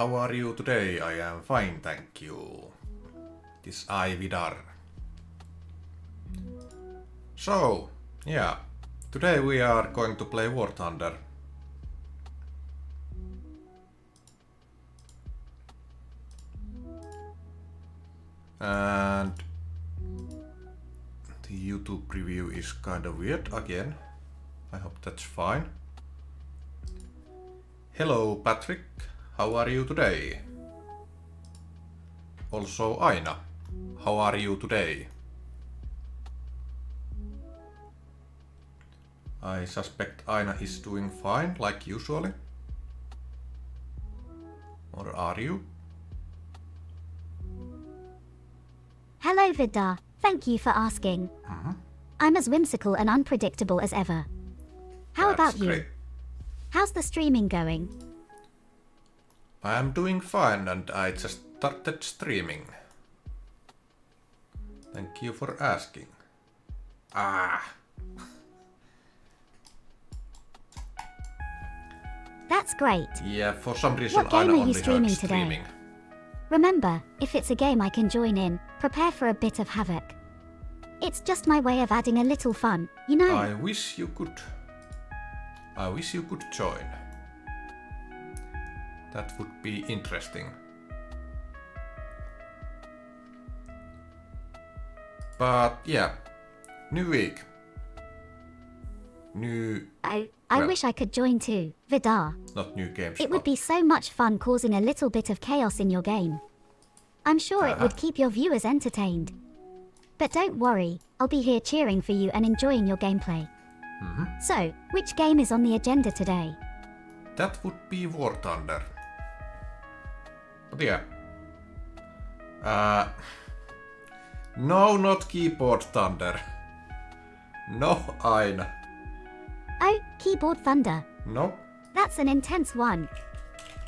how are you today? I am fine, thank you. It is I, Vidarr. So, yeah, today we are going to play War Thunder. And the YouTube preview is kind of weird again. I hope that's fine. Hello Patrick, how are you today? Also Aina, how are you today? I suspect Aina is doing fine, like usually. Or are you? Hello Vidarr, thank you for asking. I'm as whimsical and unpredictable as ever. How That's about you? great. How's the streaming going? I am doing fine and I just started streaming. Thank you for asking. That's great. Yeah, for some reason What game Aina are you only streaming heard today? streaming. Remember, if it's a game I can join in, prepare for a bit of havoc. It's just my way of adding a little fun, you know? I wish you could join. That would be interesting. But yeah, new week. I well, wish I could join too, Vidarr. not new games. It would be so much fun causing a little bit of chaos in your game. I'm sure it would keep your viewers entertained. But don't worry, I'll be here cheering for you and enjoying your gameplay. So, which game is on the agenda today? That would be War Thunder. But yeah. No, not Keyboard Thunder. No, Aina. Oh, Keyboard Thunder. No. That's an intense one.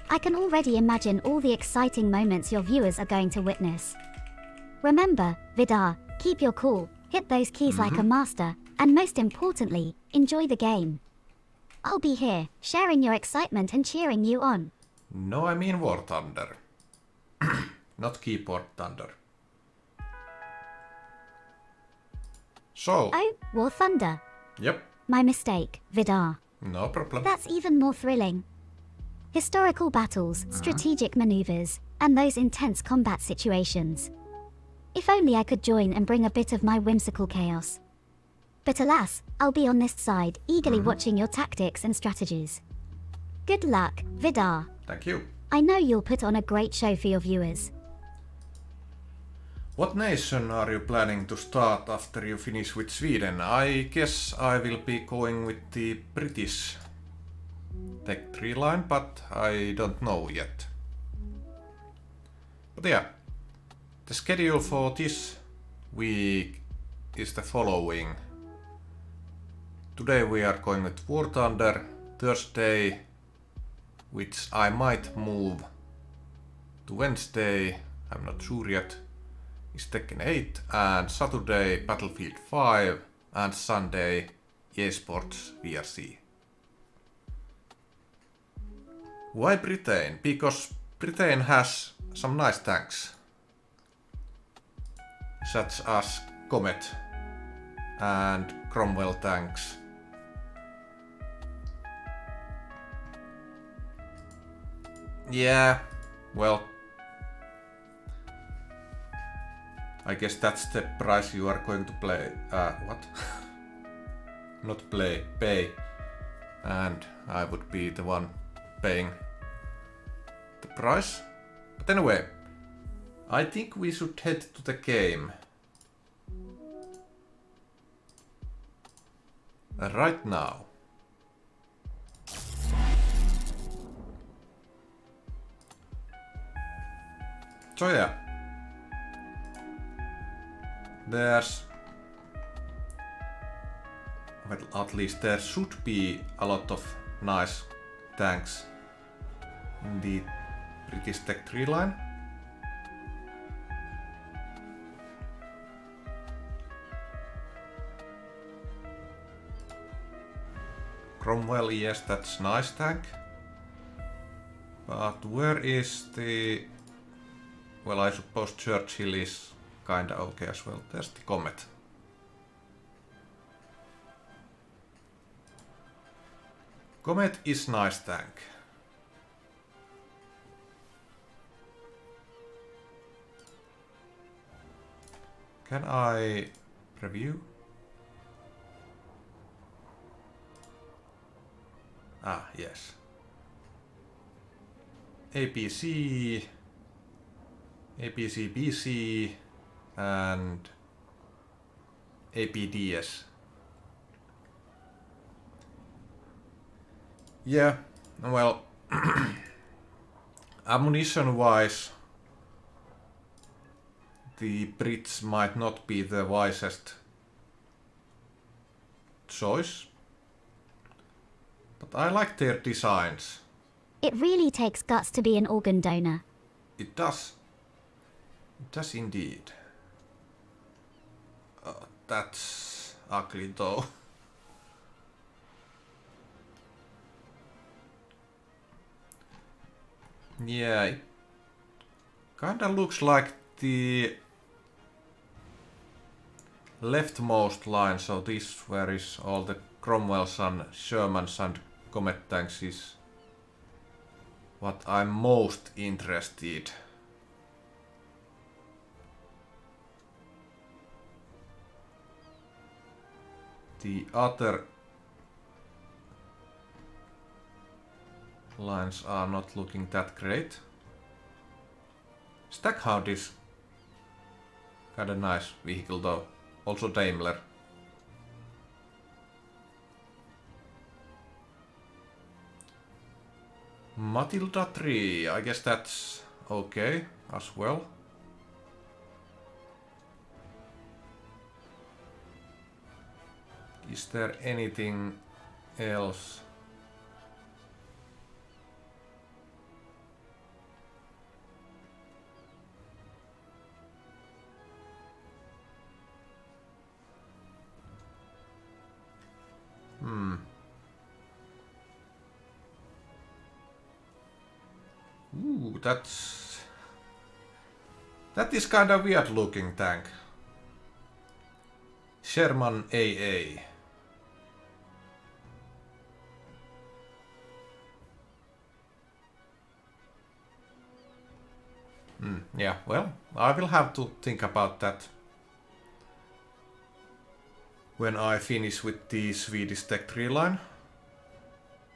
I can already imagine all the exciting moments your viewers are going to witness. Remember, Vidarr, keep your cool, hit those keys like a master, and most importantly, enjoy the game. I'll be here, sharing your excitement and cheering you on. No, I mean War Thunder. Not Keyboard Thunder. So. Oh, War Thunder. Yep. My mistake, Vidarr. No problem. That's even more thrilling. Historical battles, strategic maneuvers, and those intense combat situations. If only I could join and bring a bit of my whimsical chaos. But alas, I'll be on this side, eagerly watching your tactics and strategies. Good luck, Vidarr. Thank you. I know you'll put on a great show for your viewers. What nation are you planning to start after you finish with Sweden? I guess I will be going with the British Tech 3 line, but I don't know yet. But yeah, the schedule for this week is the following. Today we are going with War Thunder. Thursday, which I might move to Wednesday, I'm not sure yet, is Tekken 8, and Saturday Battlefield 5, and Sunday eSports VRC. Why Britain? Because Britain has some nice tanks, such as Comet and Cromwell tanks. Yeah, well, I guess that's the price you are going to play. What? Not play, pay. And I would be the one paying the price. But anyway, I think we should head to the game. Right now. So yeah. There's... well, at least there should be a lot of nice tanks in the British Tech 3 line. Cromwell, yes, that's nice tank. But where is the... Well, I suppose Churchill is kinda okay as well. There's the comet. Comet is nice tank. Can I review? Ah, yes. APC, APC BC, and APDS. Yeah, well, ammunition wise, the Brits might not be the wisest choice, but I like their designs. It really takes guts to be an organ donor. It does. It does indeed. That's ugly though. Yeah, it kinda looks like the leftmost line, so this where is all the Cromwells and Shermans and Comet tanks is what I'm most interested. The other lines are not looking that great. Stackhound is kinda nice vehicle though. Also Daimler. Matilda 3, I guess that's okay as well. Is there anything else? Ooh, that is kind of weird looking tank. Sherman AA. Yeah, well, I will have to think about that when I finish with the Swedish Tech 3 line.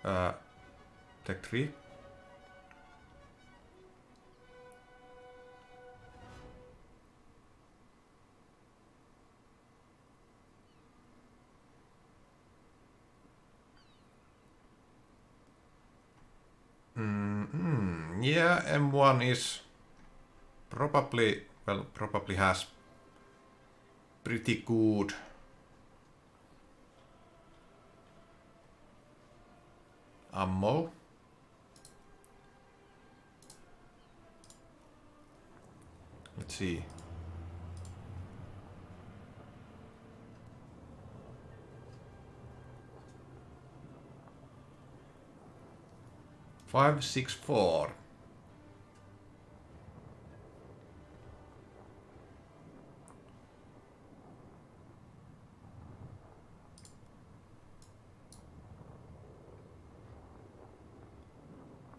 Tech 3. Yeah, M1 is probably has pretty good ammo. Let's see. .564.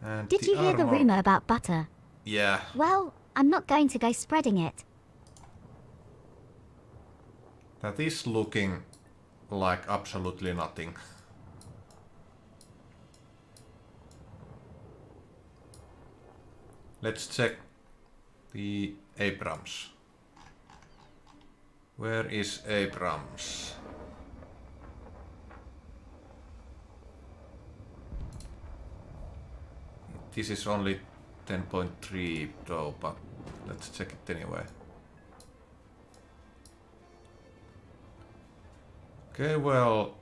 And Did you hear the armor- rumor about butter? Yeah. Well, I'm not going to go spreading it. That is looking like absolutely nothing. Let's check the Abrams. Where is Abrams? This is only 10.3 though, but let's check it anyway. Okay, well...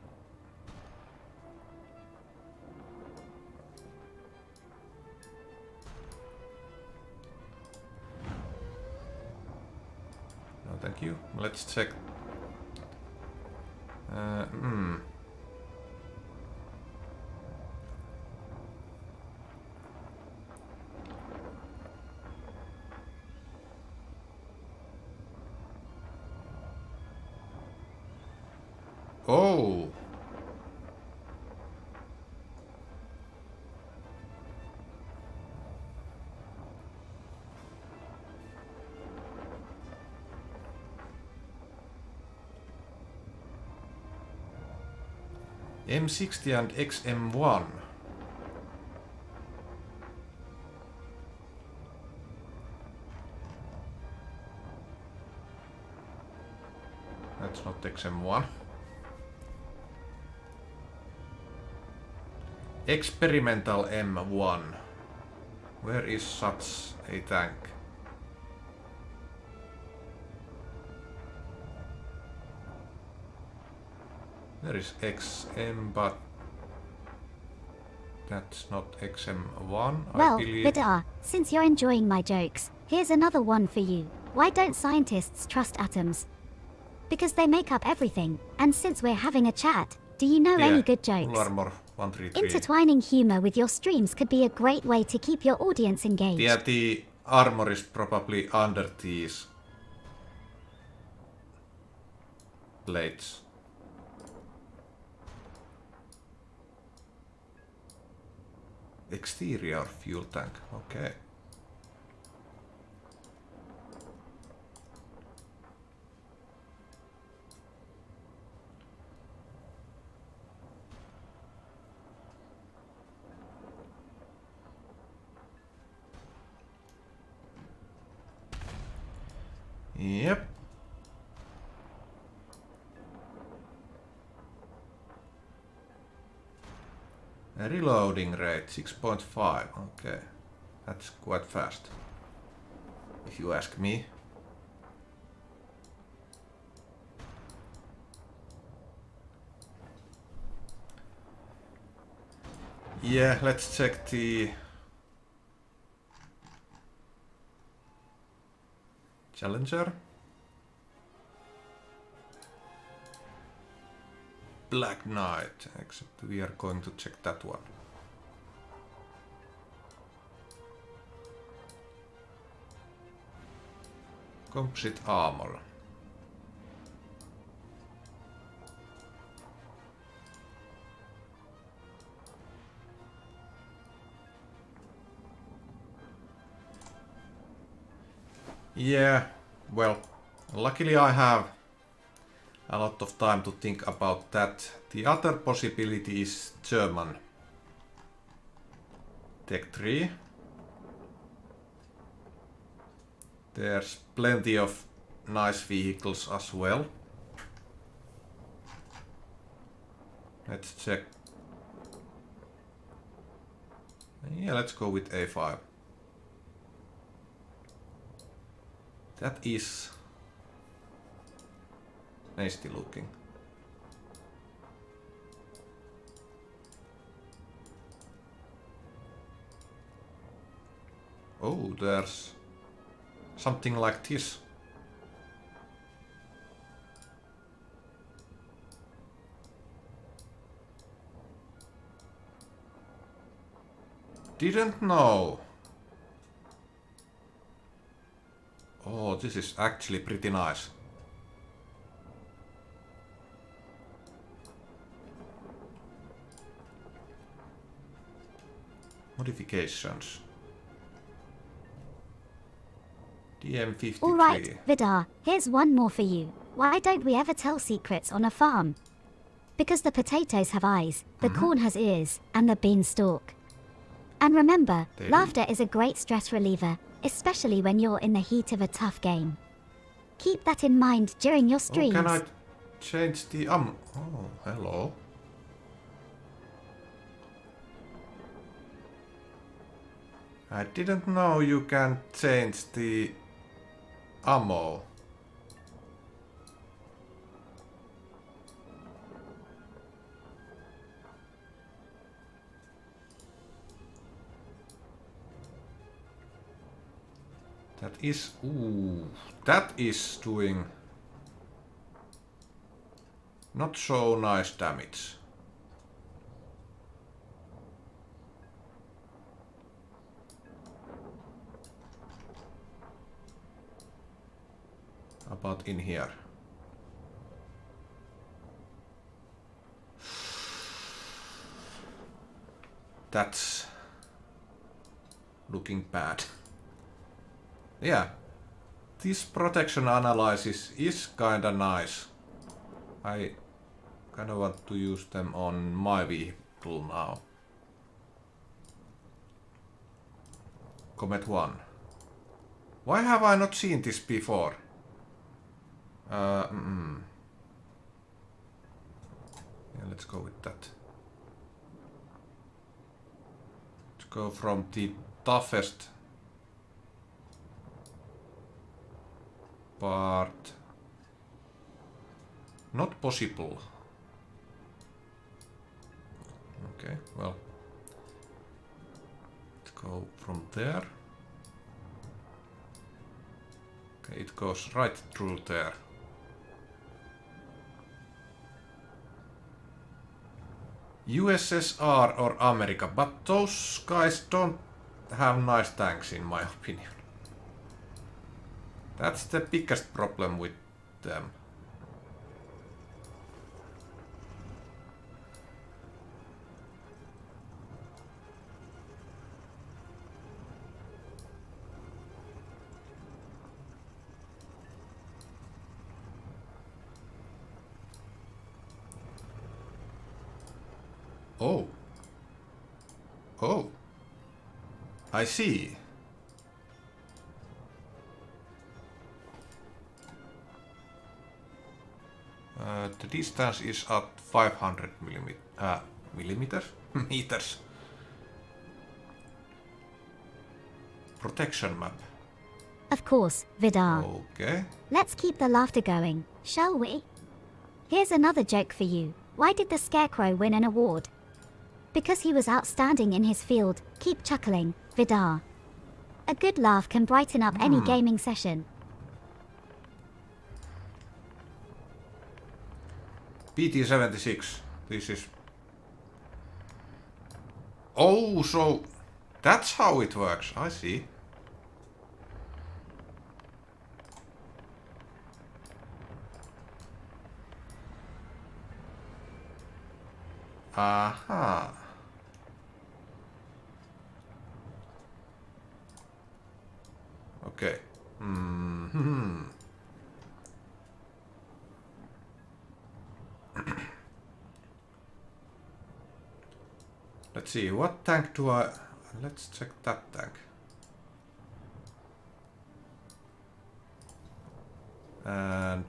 No, thank you. Let's check. Oh! M60 and XM1. That's not XM1. Experimental M1. Where is such a tank? There is XM, but that's not XM1, Well, I believe. Vidarr, since you're enjoying my jokes, here's another one for you. Why don't scientists trust atoms? Because they make up everything, and since we're having a chat, do you know any good Full jokes? armor 133. Intertwining humor with your streams could be a great way to keep your audience engaged. Yeah, the armor is probably under these plates. Exterior fuel tank, okay. Yep. Reloading rate 6.5. Okay, that's quite fast, if you ask me. Yeah, let's check the Challenger. Black Knight, except we are going to check that one. Composite armor. Yeah, well, luckily I have a lot of time to think about that. The other possibility is German. Tech 3. There's plenty of nice vehicles as well. Let's check. Yeah, let's go with A5. That is nasty looking. Oh, there's something like this. Didn't know. Oh, this is actually pretty nice. Modifications. DM53. Alright, Vidarr, here's one more for you. Why don't we ever tell secrets on a farm? Because the potatoes have eyes, the corn has ears, and the beanstalk. And remember, They do. laughter is a great stress reliever, especially when you're in the heat of a tough game. Keep that in mind during your Oh, streams. can I change the Oh, hello. I didn't know you can change the ammo. That is doing not so nice damage. About in here. That's looking bad. Yeah, this protection analysis is kinda nice. I kinda want to use them on my vehicle now. Comet 1. Why have I not seen this before? Yeah, let's go with that. Let's go from the toughest part. Not possible. Okay, well. Let's go from there. Okay, it goes right through there. USSR or America, but those guys don't have nice tanks in my opinion. That's the biggest problem with them. Oh. Oh. I see. The distance is at 500 millimeters? Meters. Protection map. Of course, Vidarr. Okay. Let's keep the laughter going, shall we? Here's another joke for you. Why did the Scarecrow win an award? Because he was outstanding in his field. Keep chuckling, Vidarr. A good laugh can brighten up any gaming session. PT-76. This is... Oh, so... That's how it works. I see. Aha. Okay. Let's see, what tank do I... Let's check that tank. And...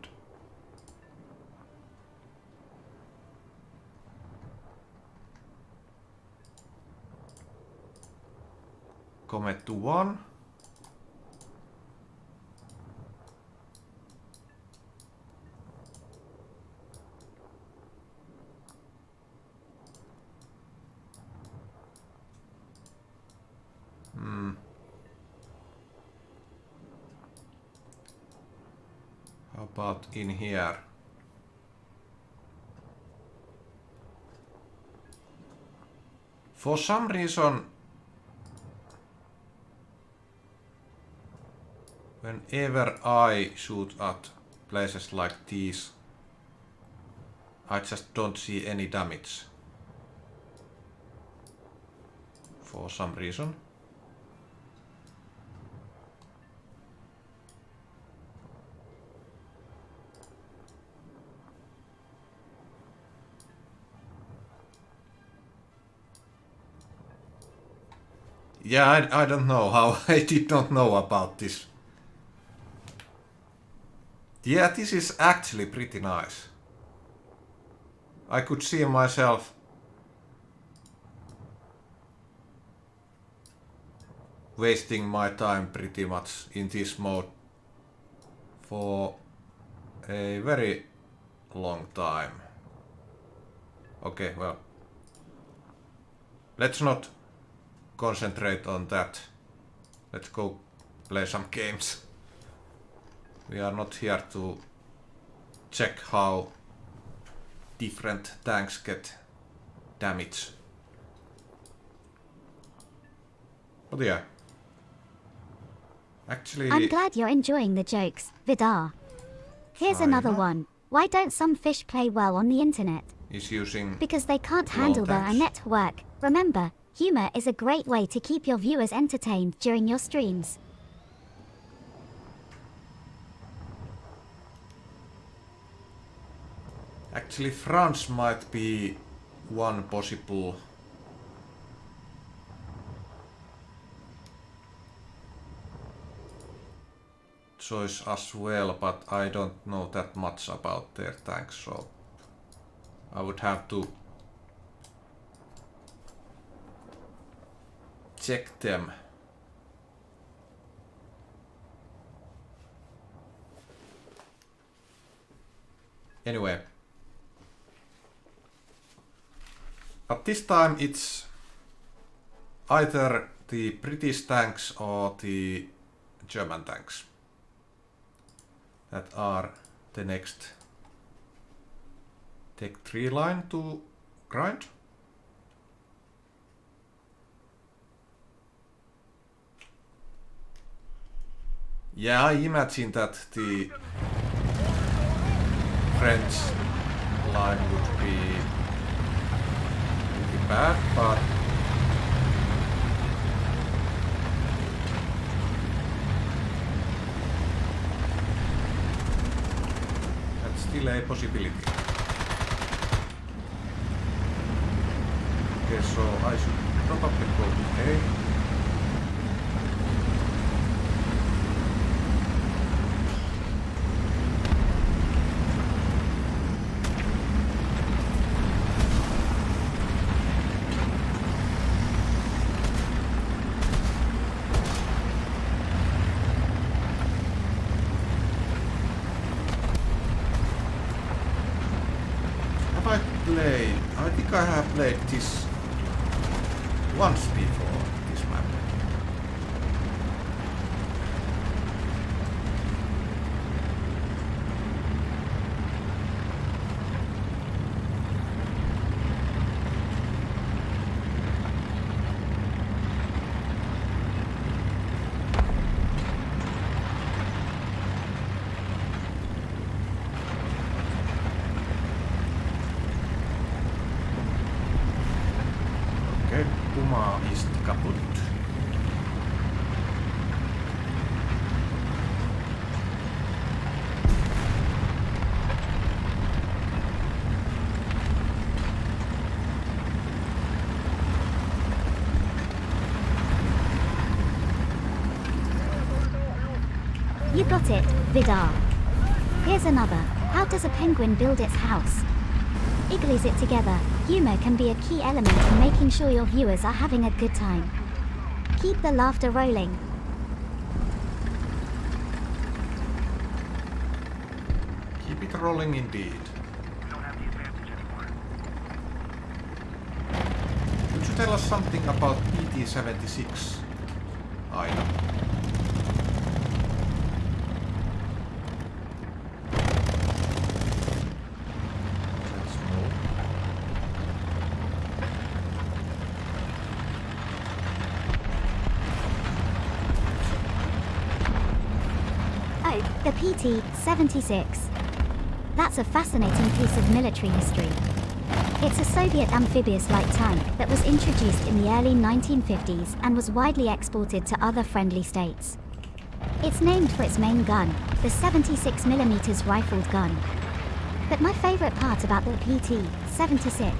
Comet to 1. How about in here? For some reason, whenever I shoot at places like these, I just don't see any damage. For some reason. Yeah, I don't know how I did not know about this. Yeah, this is actually pretty nice. I could see myself wasting my time pretty much in this mode for a very long time. Okay, well, let's not concentrate on that. Let's go play some games. We are not here to check how different tanks get damage. But yeah. Actually... I'm glad you're enjoying the jokes, Vidarr. Here's another one. Why don't some fish play well on the internet? Is using... Because they can't handle their tanks. network. Remember, Humor is a great way to keep your viewers entertained during your streams. Actually, France might be one possible choice as well, but I don't know that much about their tanks, so I would have to check them. Anyway. But this time it's either the British tanks or the German tanks that are the next Tech 3 line to grind. Yeah, I imagine that the French line would be pretty bad, but that's still a possibility. Okay, so I should probably go to A. I think I have played this once before, this map. Puma ist kaputt. You got it, Vidarr. Here's another. How does a penguin build its house? Igloos it together. Humor can be a key element in making sure your viewers are having a good time. Keep the laughter rolling. Keep it rolling indeed. Could you tell us something about PT-76 item? The PT-76. That's a fascinating piece of military history. It's a Soviet amphibious light tank that was introduced in the early 1950s and was widely exported to other friendly states. It's named for its main gun, the 76mm rifled gun. But my favorite part about the PT-76,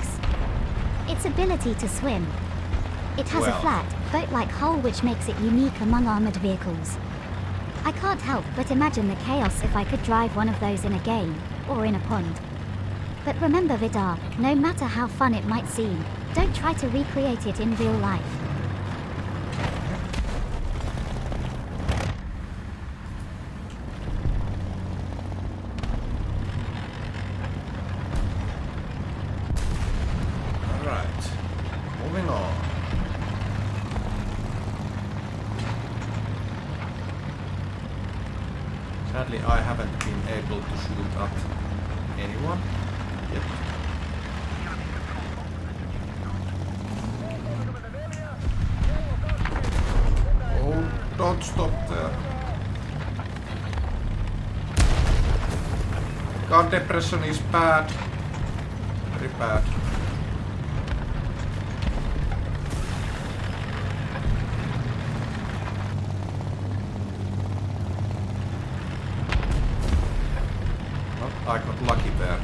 its ability to swim. It has a flat, boat-like hull which makes it unique among armored vehicles. I can't help but imagine the chaos if I could drive one of those in a game, or in a pond. But remember Vidarr, no matter how fun it might seem, don't try to recreate it in real life. Alright, moving on. Sadly, I haven't been able to shoot at anyone yet. Oh, don't stop there. Gun depression is bad. Very bad. I got lucky there.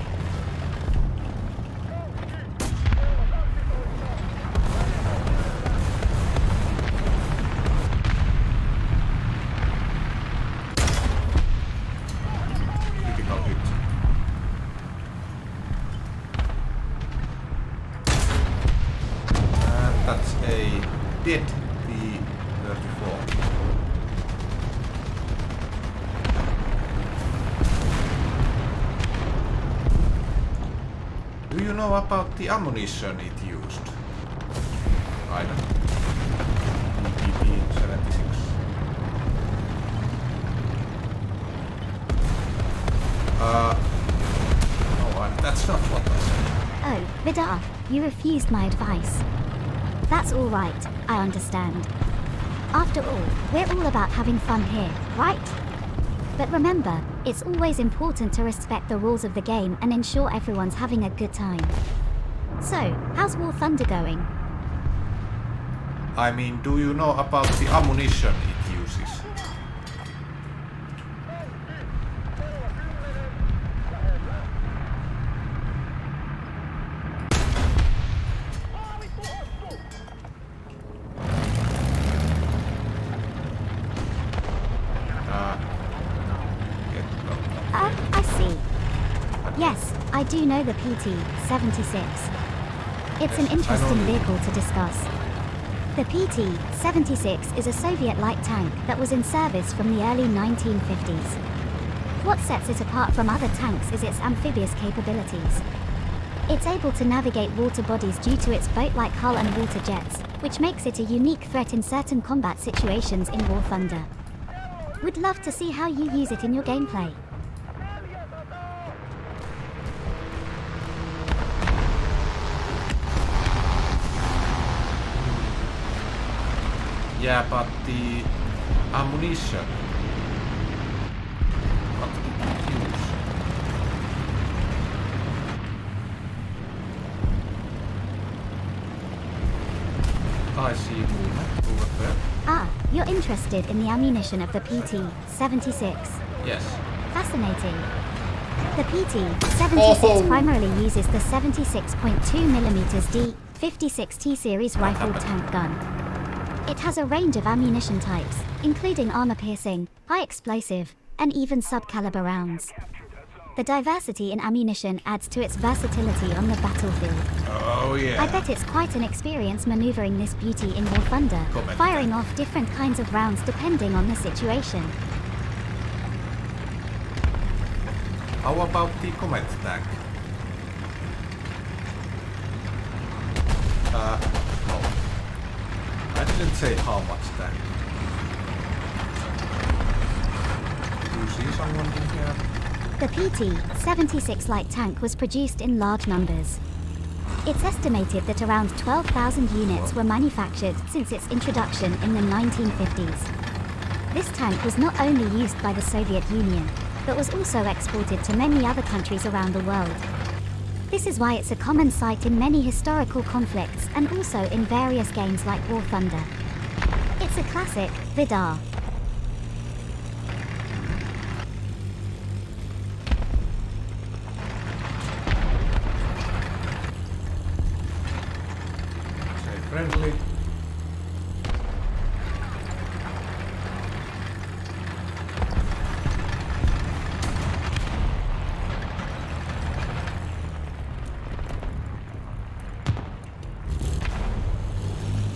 Critical hit. And that's a dead P-34. Do you know about the ammunition it used? I don't know. PP-76. Oh, that's not what I said. Oh, Vidarr, you refused my advice. That's all right, I understand. After all, we're all about having fun here, right? But remember, it's always important to respect the rules of the game and ensure everyone's having a good time. So, how's War Thunder going? I mean, do you know about the ammunition it uses? I see. Yes, I do know the PT-76. It's an Yes, I interesting know. vehicle to discuss. The PT-76 is a Soviet light tank that was in service from the early 1950s. What sets it apart from other tanks is its amphibious capabilities. It's able to navigate water bodies due to its boat-like hull and water jets, which makes it a unique threat in certain combat situations in War Thunder. Would love to see how you use it in your gameplay. Yeah, but the ammunition. What did it use? I see movement over there. Ah, you're interested in the ammunition of the PT-76. Yes. Fascinating. The PT-76 Oh! primarily uses the 76.2mm D56T series rifle tank gun. It has a range of ammunition types, including armor-piercing, high-explosive, and even sub-caliber rounds. The diversity in ammunition adds to its versatility on the battlefield. Oh yeah. I bet it's quite an experience maneuvering this beauty in War Thunder, Comment. firing off different kinds of rounds depending on the situation. How about the comet tank? No. I didn't say how much tank. Do you see someone in here? The PT-76 light tank was produced in large numbers. It's estimated that around 12,000 units were manufactured since its introduction in the 1950s. This tank was not only used by the Soviet Union, but was also exported to many other countries around the world. This is why it's a common sight in many historical conflicts and also in various games like War Thunder. It's a classic, Vidarr. Say friendly.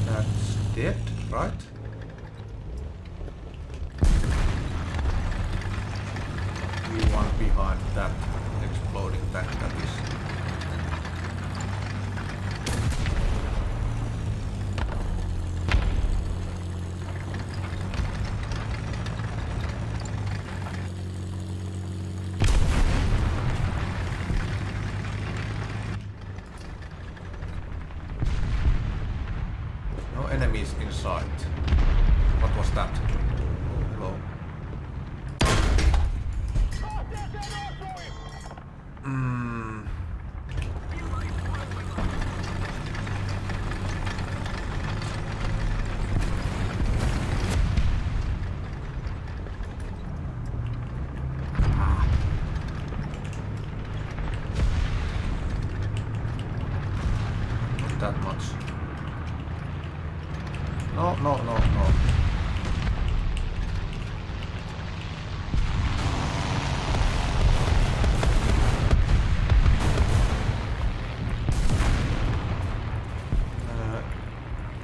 That's dead, right? You want behind that exploding tank, that is. No enemies in sight. What was that? Hello. Hmm.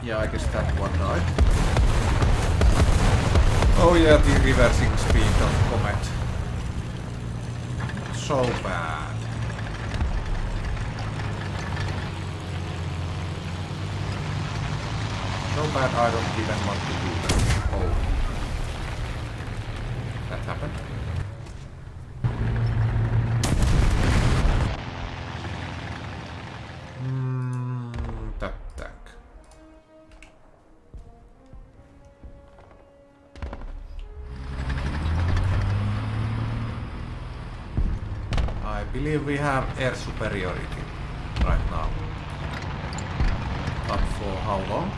Yeah, I guess that one died. Oh yeah, the reversing speed of Comet. So bad. So bad I don't even want to do that. Oh. That happened. That tank. I believe we have air superiority right now. But for how long?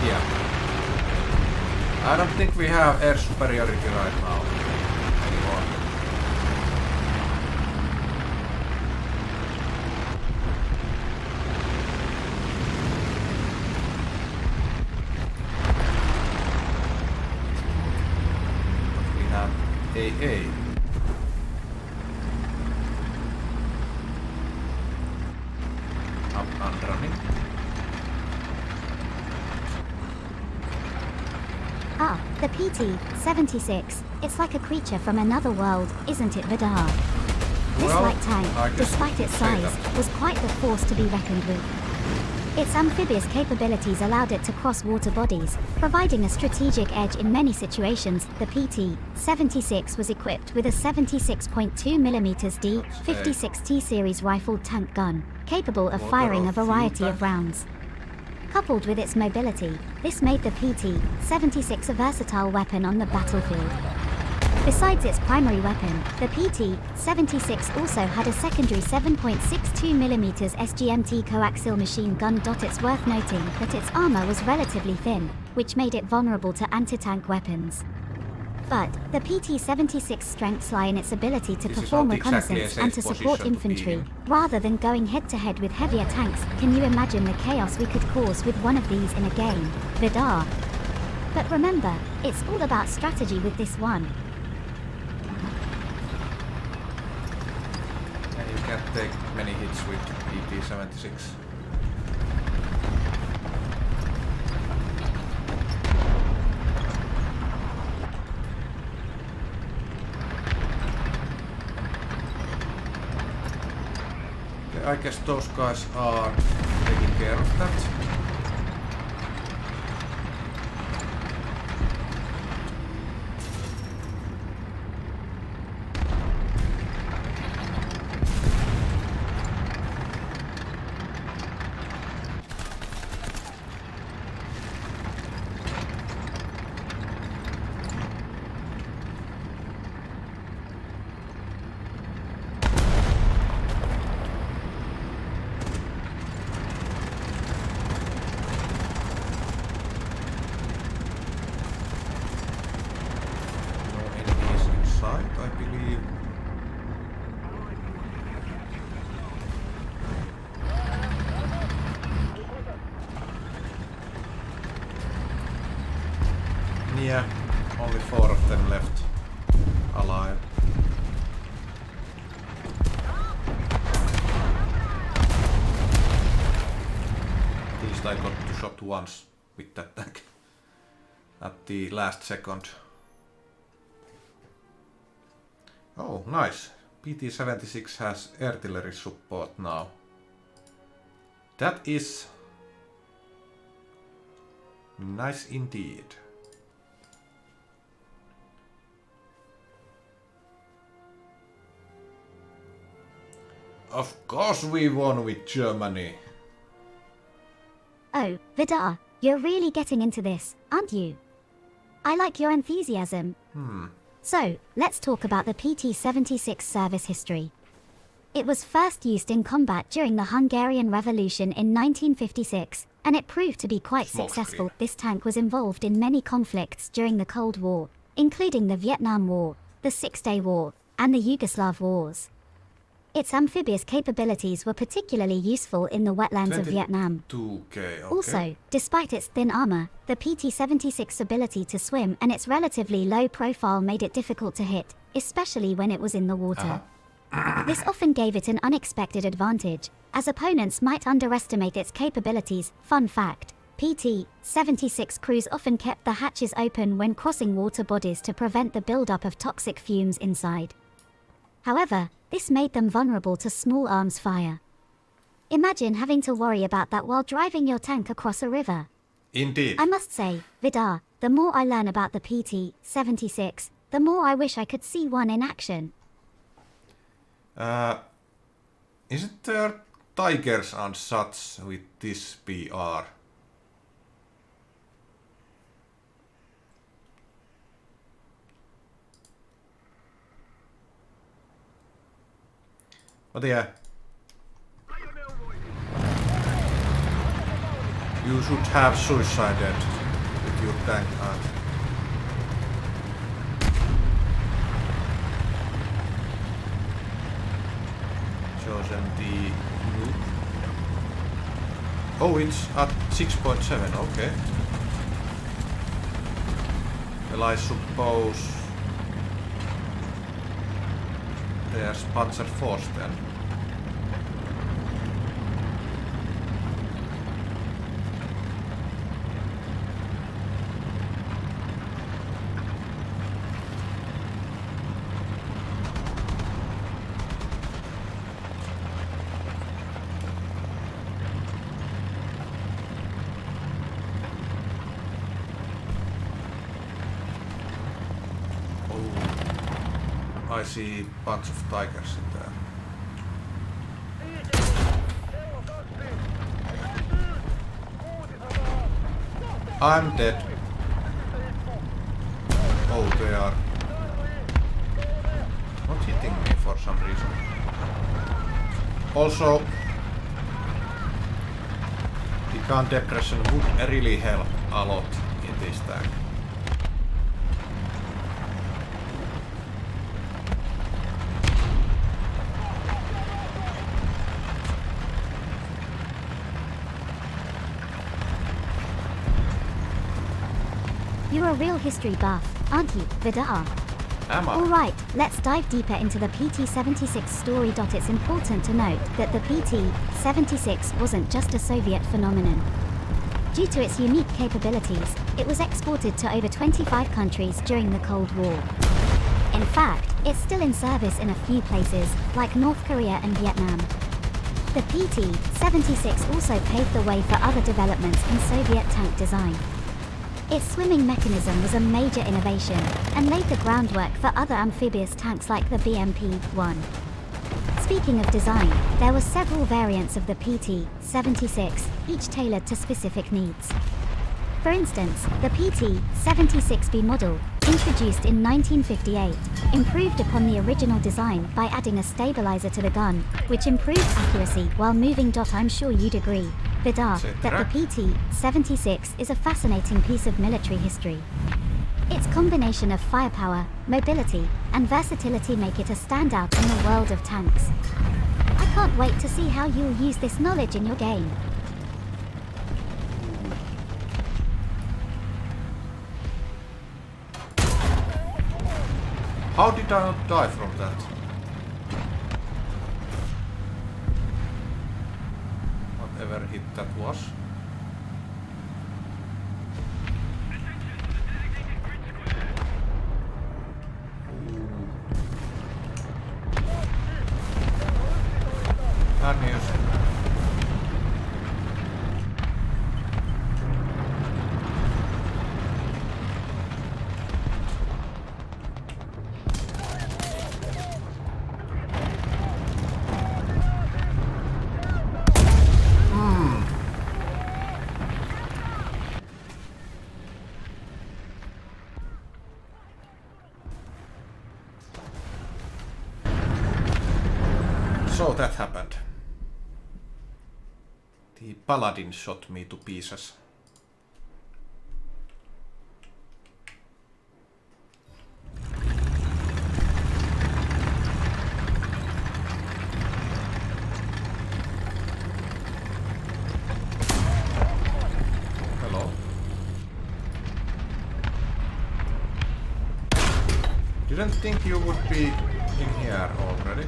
Yeah. I don't think we have air superiority right now anymore. But we have AA. Up and running. Ah, the PT-76. It's like a creature from another world, isn't it, Vidarr? This Well, light I tank, guess despite you its could say size, that. was quite the force to be reckoned with. Its amphibious capabilities allowed it to cross water bodies, providing a strategic edge in many situations. The PT-76 was equipped with a 76.2mm D-56T series rifled tank gun, capable of firing a variety of rounds. Coupled with its mobility, this made the PT-76 a versatile weapon on the battlefield. Besides its primary weapon, the PT-76 also had a secondary 7.62mm SGMT coaxial machine gun. It's worth noting that its armor was relatively thin, which made it vulnerable to anti-tank weapons. But the PT-76's strengths lie in its ability to This is perform not exactly a reconnaissance safe and to support position to be infantry, in. rather than going head-to-head with heavier tanks. Can you imagine the chaos we could cause with one of these in a game, Vidarr? But remember, it's all about strategy with this one. And you can't take many hits with PT-76. I guess those guys are taking care of that. I believe. Yeah, only 4 of them left alive. At least I got to shot once with that tank at the last second. Oh, nice. PT-76 has artillery support now. That is nice indeed. Of course we won with Germany. Oh, Vidarr, you're really getting into this, aren't you? I like your enthusiasm. So, let's talk about the PT-76 service history. It was first used in combat during the Hungarian Revolution in 1956, and it proved to be quite successful. This tank was involved in many conflicts during the Cold War, including the Vietnam War, the Six-Day War, and the Yugoslav Wars. Its amphibious capabilities were particularly useful in the wetlands of Vietnam. 2K, okay. Also, despite its thin armor, the PT-76's ability to swim and its relatively low profile made it difficult to hit, especially when it was in the water. This often gave it an unexpected advantage, as opponents might underestimate its capabilities. Fun fact, PT-76 crews often kept the hatches open when crossing water bodies to prevent the buildup of toxic fumes inside. However, this made them vulnerable to small arms fire. Imagine having to worry about that while driving your tank across a river. Indeed. I must say, Vidarr, the more I learn about the PT-76, the more I wish I could see one in action. Isn't there tigers and such with this BR? But yeah. You should have suicided with your tank art. Chosen the loop. Oh, it's at 6.7, okay. Well, I suppose there's Panzer Force then. I see a bunch of tigers in there. I'm dead. Oh, they are not hitting me for some reason. Also, the gun depression would really help a lot in this tank. You're a real history buff, aren't you, Vidarr? Am I? Alright, let's dive deeper into the PT-76 story. It's important to note that the PT-76 wasn't just a Soviet phenomenon. Due to its unique capabilities, it was exported to over 25 countries during the Cold War. In fact, it's still in service in a few places, like North Korea and Vietnam. The PT-76 also paved the way for other developments in Soviet tank design. Its swimming mechanism was a major innovation, and laid the groundwork for other amphibious tanks like the BMP-1. Speaking of design, there were several variants of the PT-76, each tailored to specific needs. For instance, the PT-76B model, introduced in 1958, improved upon the original design by adding a stabilizer to the gun, which improved accuracy while moving. I'm sure you'd agree, Vidarr, that the PT-76 is a fascinating piece of military history. Its combination of firepower, mobility, and versatility make it a standout in the world of tanks. I can't wait to see how you'll use this knowledge in your game. How did I not die from that? Whatever hit that was. Bad news. So that happened. The paladin shot me to pieces. didn't think you would be in here already.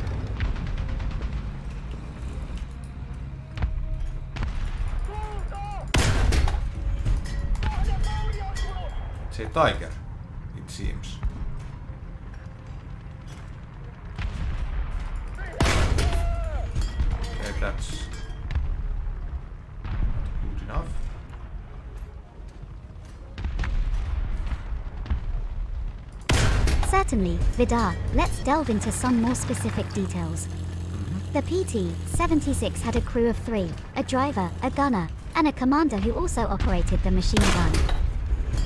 It's a tiger, it seems. Okay, that's not good enough. Certainly, Vidarr, let's delve into some more specific details. The PT-76 had a crew of 3, a driver, a gunner, and a commander who also operated the machine gun.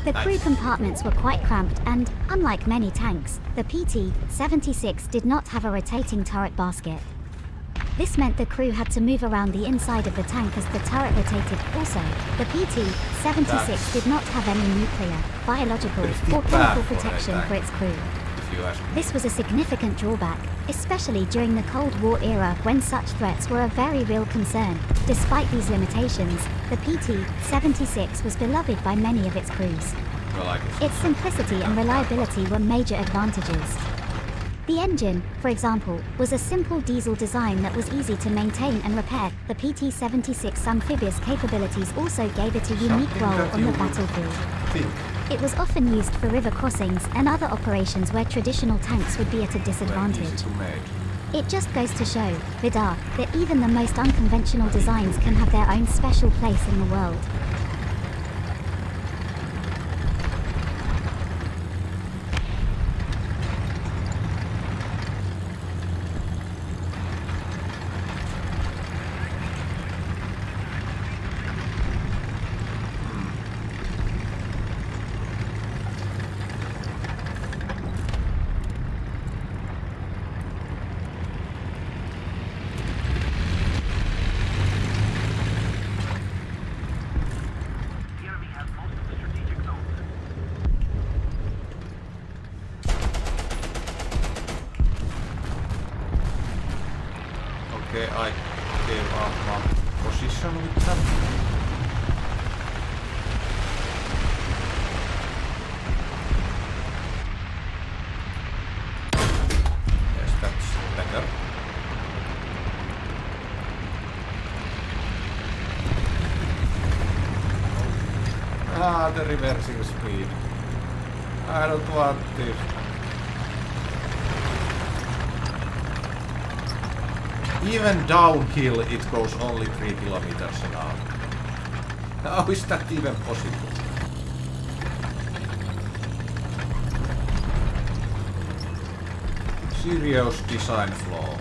The crew compartments were quite cramped and, unlike many tanks, the PT-76 did not have a rotating turret basket. This meant the crew had to move around the inside of the tank as the turret rotated. Also, the PT-76 did not have any nuclear, biological, or chemical protection for its crew. This was a significant drawback, especially during the Cold War era when such threats were a very real concern. Despite these limitations, the PT-76 was beloved by many of its crews. Its simplicity and reliability were major advantages. The engine, for example, was a simple diesel design that was easy to maintain and repair. The PT-76's amphibious capabilities also gave it a unique role on the battlefield. It was often used for river crossings and other operations where traditional tanks would be at a disadvantage. It just goes to show, Vidarr, that even the most unconventional designs can have their own special place in the world. Okay, I gave up my position with them. Yes, that's better. Ah, the reversing speed. I don't want this. Even downhill it goes only 3 kilometers an hour. How is that even possible? Serious design flaw.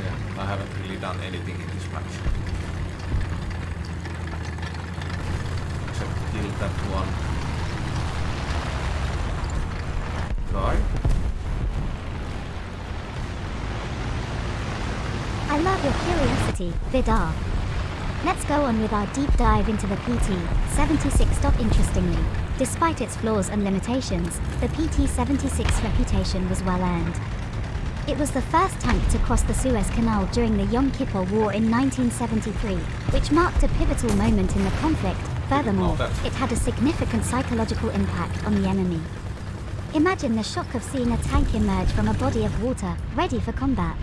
Yeah, I haven't really done anything in this match. Kill that one guy. I love your curiosity, Vidarr. Let's go on with our deep dive into the PT-76. Interestingly, despite its flaws and limitations, the PT-76's reputation was well earned. It was the first tank to cross the Suez Canal during the Yom Kippur War in 1973, which marked a pivotal moment in the conflict. Furthermore, it had a significant psychological impact on the enemy. Imagine the shock of seeing a tank emerge from a body of water, ready for combat.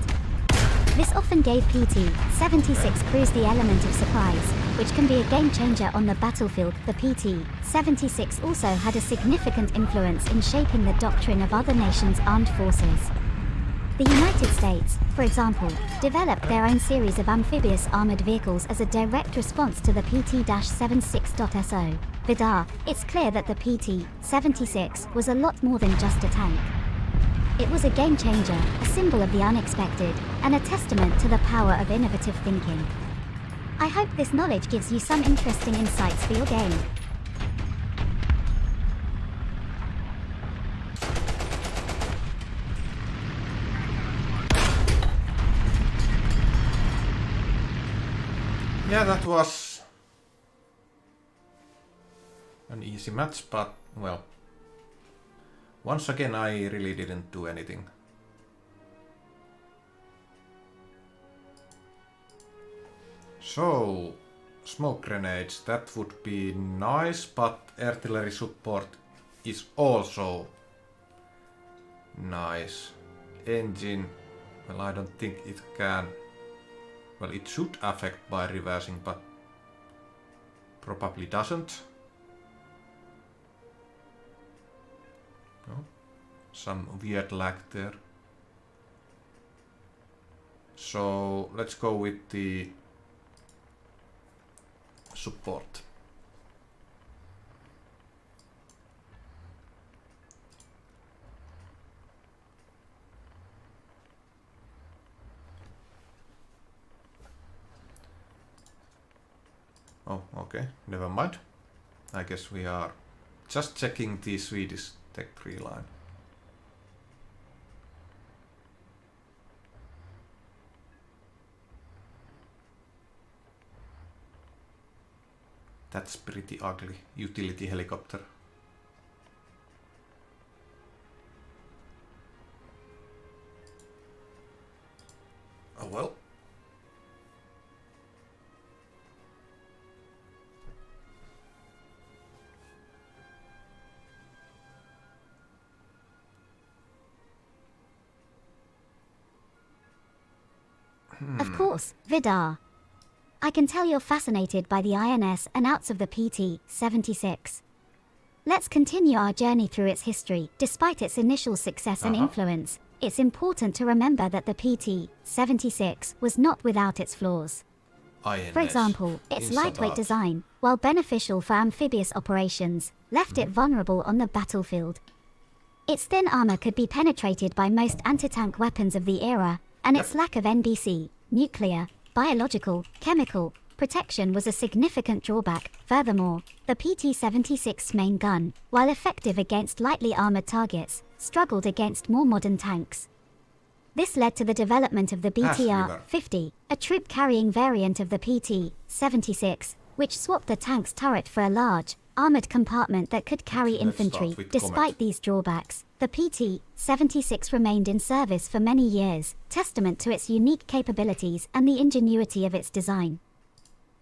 This often gave PT-76 crews the element of surprise, which can be a game-changer on the battlefield. The PT-76 also had a significant influence in shaping the doctrine of other nations' armed forces. The United States, for example, developed their own series of amphibious armored vehicles as a direct response to the PT-76.So. Vidarr, it's clear that the PT-76 was a lot more than just a tank. It was a game changer, a symbol of the unexpected, and a testament to the power of innovative thinking. I hope this knowledge gives you some interesting insights for your game. Yeah, that was an easy match, but, well, once again I really didn't do anything. So, smoke grenades, that would be nice, but artillery support is also nice. Engine, well, I don't think it can. Well, it should affect by reversing, but probably doesn't. No, some weird lag there. So let's go with the support. Oh, okay, never mind. I guess we are just checking the Swedish tech tree line. That's pretty ugly. Utility helicopter. Oh well. Of course, Vidarr. I can tell you're fascinated by the INS and outs of the PT-76. Let's continue our journey through its history. Despite its initial success and influence, it's important to remember that the PT-76 was not without its flaws. INS. For example, its lightweight design, while beneficial for amphibious operations, left it vulnerable on the battlefield. Its thin armor could be penetrated by most anti-tank weapons of the era, and its lack of NBC, nuclear, biological, chemical, protection was a significant drawback. Furthermore, the PT-76's main gun, while effective against lightly armored targets, struggled against more modern tanks. This led to the development of the BTR-50, a troop-carrying variant of the PT-76, which swapped the tank's turret for a large, armored compartment that could carry infantry. Despite these drawbacks, the PT-76 remained in service for many years, testament to its unique capabilities and the ingenuity of its design.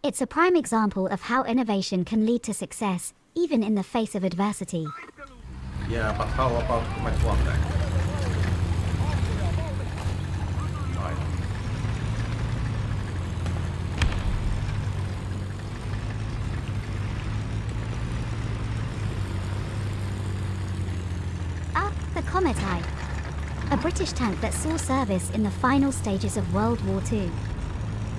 It's a prime example of how innovation can lead to success, even in the face of adversity. Yeah, but how about Comet 1 tank? Right. The Comet I, a British tank that saw service in the final stages of World War II.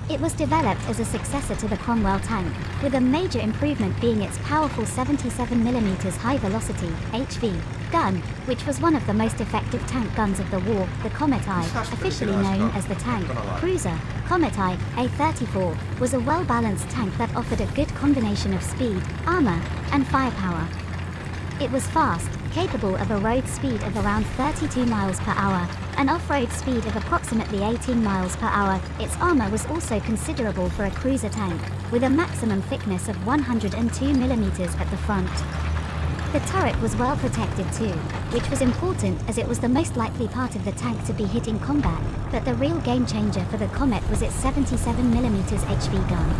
It was developed as a successor to the Cromwell tank, with a major improvement being its powerful 77mm high-velocity (HV) gun, which was one of the most effective tank guns of the war. The Comet I, officially known as the tank cruiser, Comet I, A-34, was a well-balanced tank that offered a good combination of speed, armor, and firepower. It was fast, capable of a road speed of around 32 miles per hour, an off-road speed of approximately 18 miles per hour. Its armor was also considerable for a cruiser tank, with a maximum thickness of 102mm at the front. The turret was well protected too, which was important as it was the most likely part of the tank to be hit in combat, but the real game changer for the Comet was its 77mm HV gun.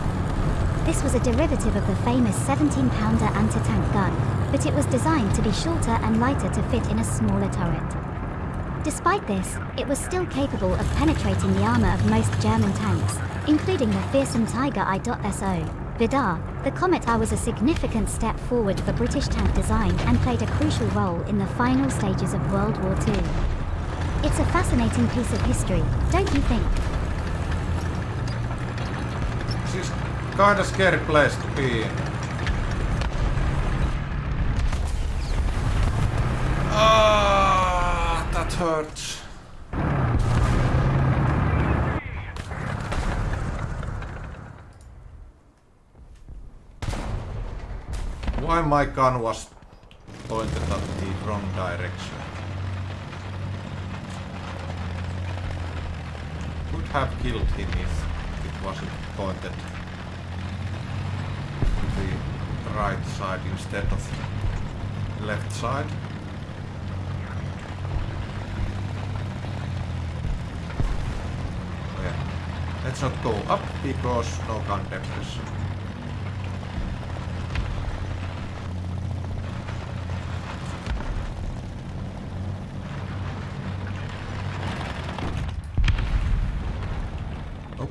This was a derivative of the famous 17-pounder anti-tank gun, but it was designed to be shorter and lighter to fit in a smaller turret. Despite this, it was still capable of penetrating the armor of most German tanks, including the fearsome Tiger I.SO. Vidarr, the Comet I was a significant step forward for British tank design and played a crucial role in the final stages of World War II. It's a fascinating piece of history, don't you think? This is kinda scary place to be in. Ah, that hurts. Why my gun was pointed at the wrong direction? Could have killed him if it wasn't pointed to the right side instead of left side. Oh yeah. Let's not go up because no gun depression. Oh.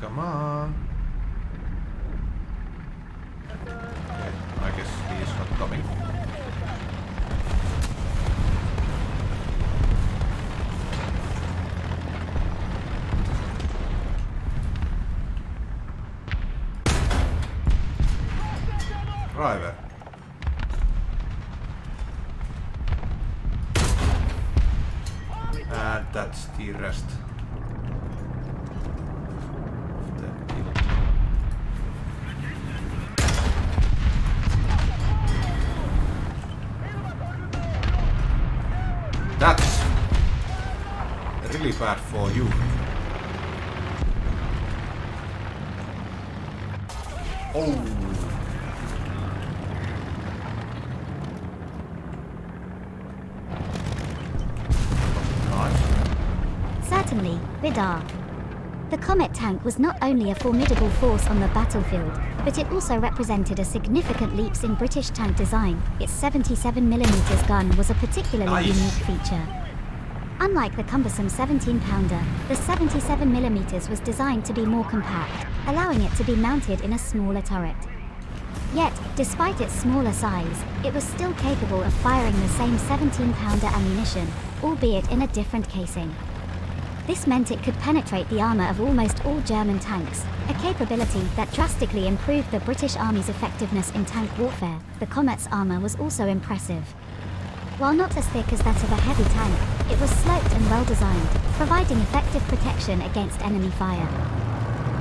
Come on. Okay, I guess he is not coming. Driver. And that's the rest. That's really bad for you. Oh. Nice. Certainly, Vidarr. The Comet tank was not only a formidable force on the battlefield, but it also represented a significant leaps in British tank design. Its 77mm gun was a particularly unique feature. Unlike the cumbersome 17-pounder, the 77mm was designed to be more compact, allowing it to be mounted in a smaller turret. Yet, despite its smaller size, it was still capable of firing the same 17-pounder ammunition, albeit in a different casing. This meant it could penetrate the armour of almost all German tanks, a capability that drastically improved the British Army's effectiveness in tank warfare. The Comet's armour was also impressive. While not as thick as that of a heavy tank, it was sloped and well designed, providing effective protection against enemy fire.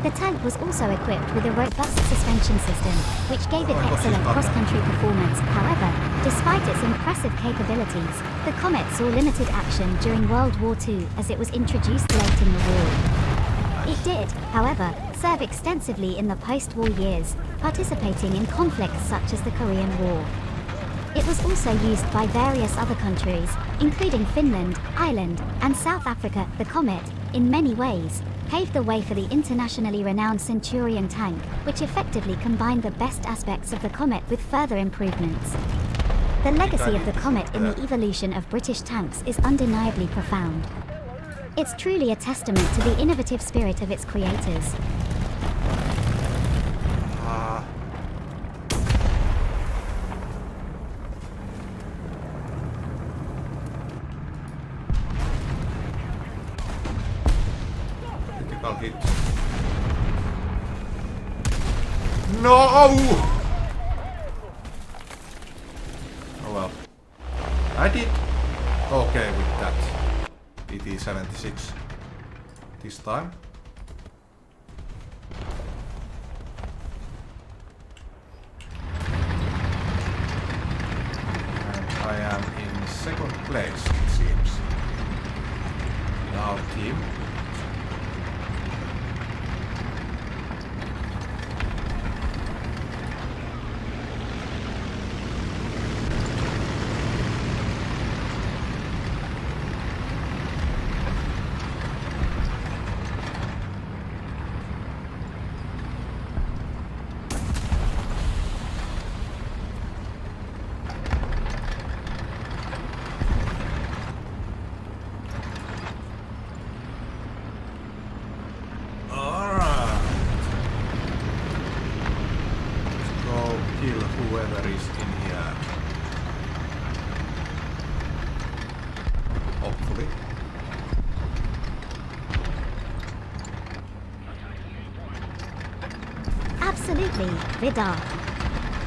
The tank was also equipped with a robust suspension system, which gave it excellent cross-country performance. However, despite its impressive capabilities, the Comet saw limited action during World War II as it was introduced late in the war. It did, however, serve extensively in the post-war years, participating in conflicts such as the Korean War. It was also used by various other countries, including Finland, Ireland, and South Africa. The Comet, in many ways, paved the way for the internationally renowned Centurion tank, which effectively combined the best aspects of the Comet with further improvements. The legacy of the Comet in the evolution of British tanks is undeniably profound. It's truly a testament to the innovative spirit of its creators. Critical hit. No! Oh well. I did okay with that. PT-76 this time. And I am in second place, it seems, in our team. Whoever is in here. Hopefully. Absolutely, Vidarr.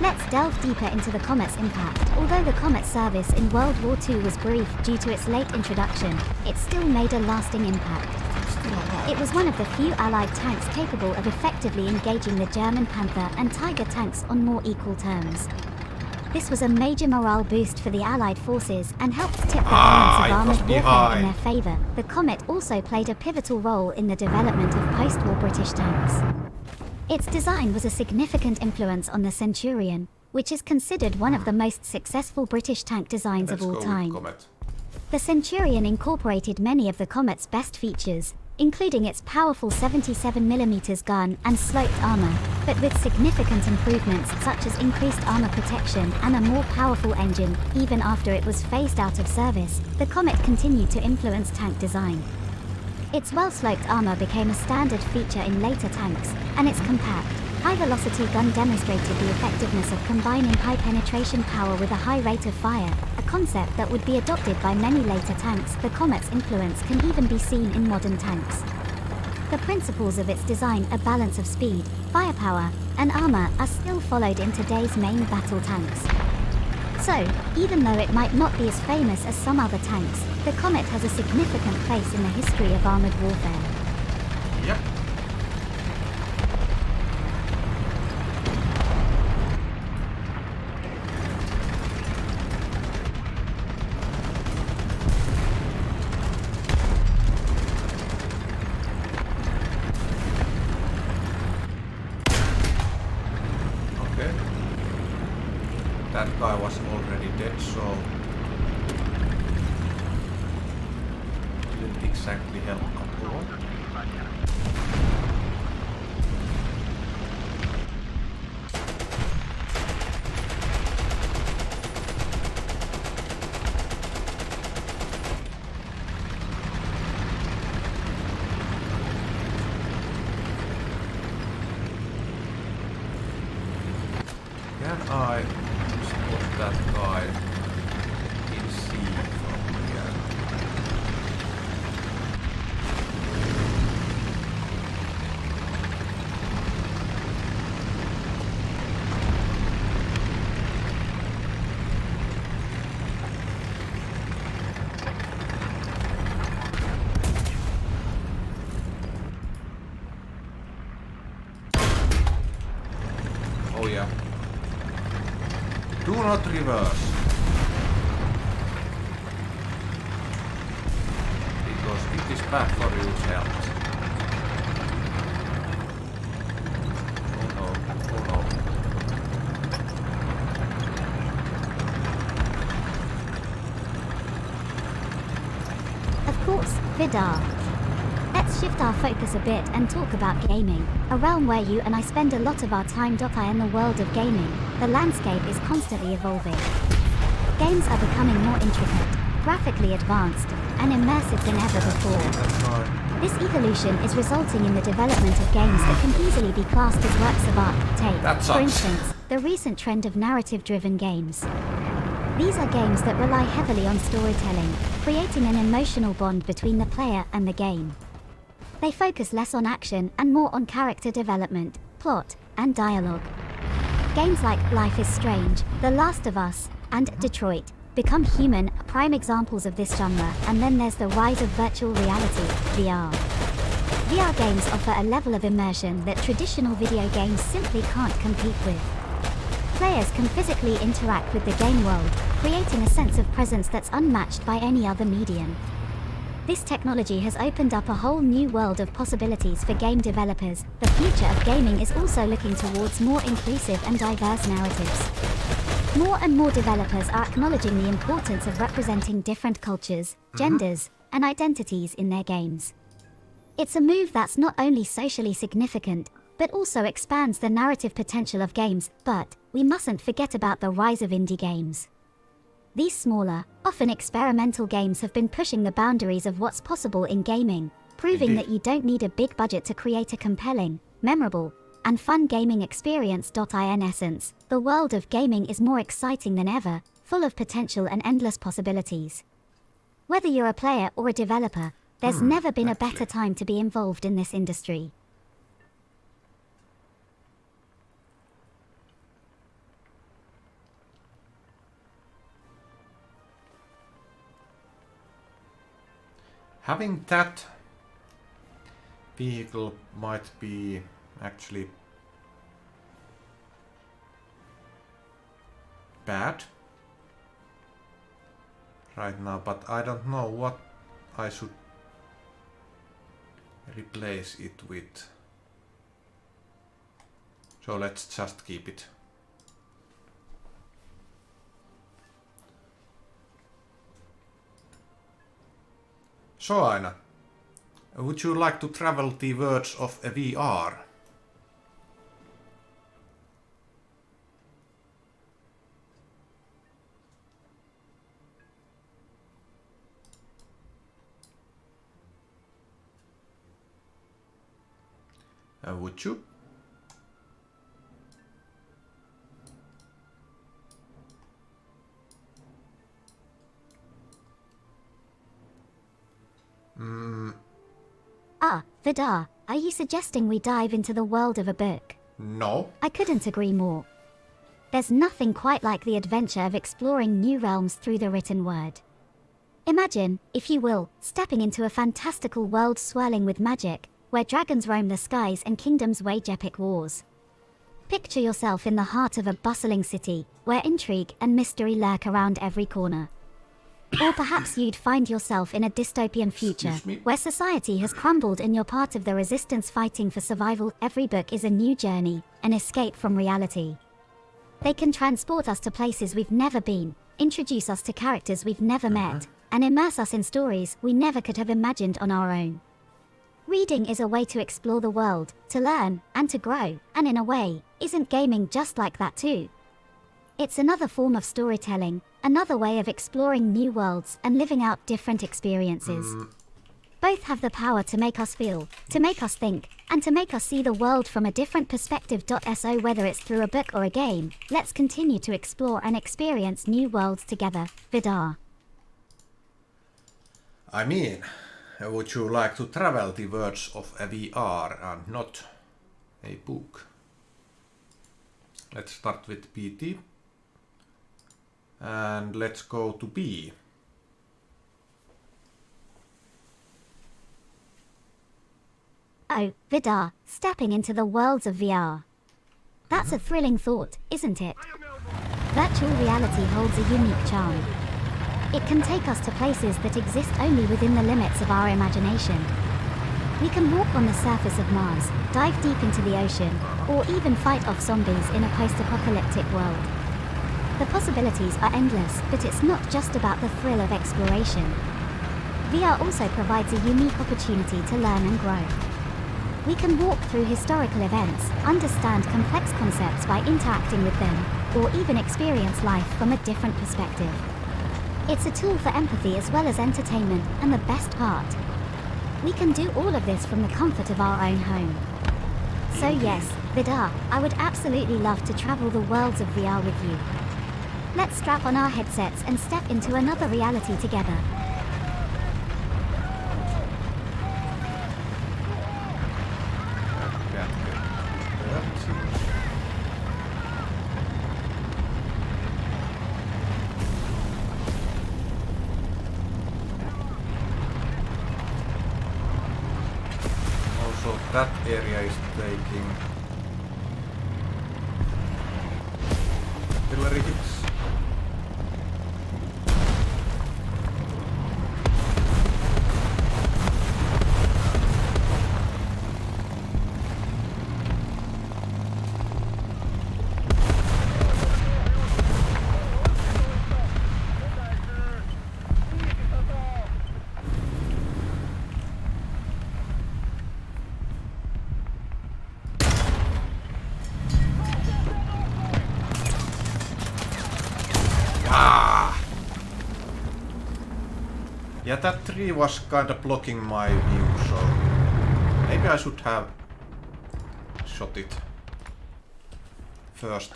Let's delve deeper into the Comet's impact. Although the Comet's service in World War II was brief due to its late introduction, it still made a lasting impact. It was one of the few Allied tanks capable of effectively engaging the German Panther and Tiger tanks on more equal terms. This was a major morale boost for the Allied forces and helped tip the balance of armored warfare in their favor. The Comet also played a pivotal role in the development of post-war British tanks. Its design was a significant influence on the Centurion, which is considered one of the most successful British tank designs of all time. The Centurion incorporated many of the Comet's best features, including its powerful 77mm gun and sloped armor, but with significant improvements such as increased armor protection and a more powerful engine. Even after it was phased out of service, the Comet continued to influence tank design. Its well-sloped armor became a standard feature in later tanks, and its compact, high-velocity gun demonstrated the effectiveness of combining high-penetration power with a high rate of fire, a concept that would be adopted by many later tanks. The Comet's influence can even be seen in modern tanks. The principles of its design, a balance of speed, firepower, and armor, are still followed in today's main battle tanks. So, even though it might not be as famous as some other tanks, the Comet has a significant place in the history of armored warfare. Yep. That guy was already dead, so didn't exactly help at all. Can I spot that guy in C from here? Oh yeah. Do not reverse. Because it is bad for your health. Oh no, oh no. Of course, Vidarr. Let's shift our focus a bit and talk about gaming, a realm where you and I spend a lot of our time. In the world of gaming, the landscape is constantly evolving. Games are becoming more intricate, graphically advanced, and immersive than ever before. This evolution is resulting in the development of games that can easily be classed as works of art. Take, for instance, the recent trend of narrative-driven games. These are games that rely heavily on storytelling, creating an emotional bond between the player and the game. They focus less on action and more on character development, plot, and dialogue. Games like Life is Strange, The Last of Us, and Detroit Become Human are prime examples of this genre. And then there's the rise of virtual reality, VR. VR games offer a level of immersion that traditional video games simply can't compete with. Players can physically interact with the game world, creating a sense of presence that's unmatched by any other medium. This technology has opened up a whole new world of possibilities for game developers. The future of gaming is also looking towards more inclusive and diverse narratives. More and more developers are acknowledging the importance of representing different cultures, genders, and identities in their games. It's a move that's not only socially significant, but also expands the narrative potential of games. But we mustn't forget about the rise of indie games. These smaller, often experimental games have been pushing the boundaries of what's possible in gaming, proving that you don't need a big budget to create a compelling, memorable, and fun gaming experience. In essence, the world of gaming is more exciting than ever, full of potential and endless possibilities. Whether you're a player or a developer, there's never been a better time to be involved in this industry. Having that vehicle might be actually bad right now, but I don't know what I should replace it with. So let's just keep it. So Aina, would you like to travel the worlds of a VR? Would you? Vidarr, are you suggesting we dive into the world of a book? No. I couldn't agree more. There's nothing quite like the adventure of exploring new realms through the written word. Imagine, if you will, stepping into a fantastical world swirling with magic, where dragons roam the skies and kingdoms wage epic wars. Picture yourself in the heart of a bustling city, where intrigue and mystery lurk around every corner. Or perhaps you'd find yourself in a dystopian future, where society has crumbled and you're part of the resistance fighting for survival. Every book is a new journey, an escape from reality. They can transport us to places we've never been, introduce us to characters we've never met, and immerse us in stories we never could have imagined on our own. Reading is a way to explore the world, to learn, and to grow, and in a way, isn't gaming just like that too? It's another form of storytelling, another way of exploring new worlds and living out different experiences. Both have the power to make us feel, to make us think, and to make us see the world from a different perspective. So whether it's through a book or a game, let's continue to explore and experience new worlds together. Vidarr. I mean, would you like to travel the worlds of a VR and not a book? Let's start with PT. And let's go to B. Oh, Vidarr, stepping into the worlds of VR. That's a thrilling thought, isn't it? Virtual reality holds a unique charm. It can take us to places that exist only within the limits of our imagination. We can walk on the surface of Mars, dive deep into the ocean, or even fight off zombies in a post-apocalyptic world. The possibilities are endless, but it's not just about the thrill of exploration. VR also provides a unique opportunity to learn and grow. We can walk through historical events, understand complex concepts by interacting with them, or even experience life from a different perspective. It's a tool for empathy as well as entertainment, and the best part, we can do all of this from the comfort of our own home. So yes, Vidarr, I would absolutely love to travel the worlds of VR with you. Let's strap on our headsets and step into another reality together. Also, that area is taking artillery hits. Yeah, that tree was kinda blocking my view, so maybe I should have shot it first.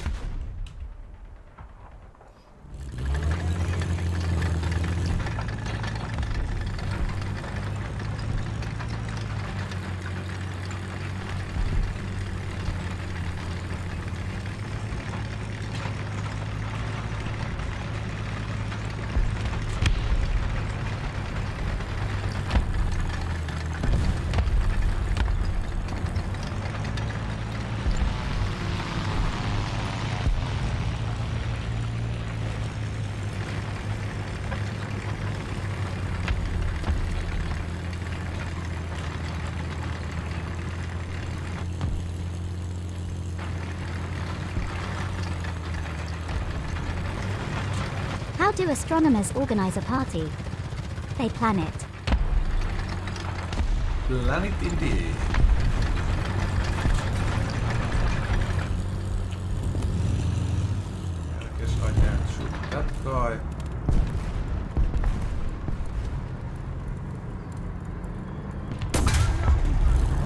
do astronomers organize a party? They plan it. Planet indeed. I guess I can shoot that guy.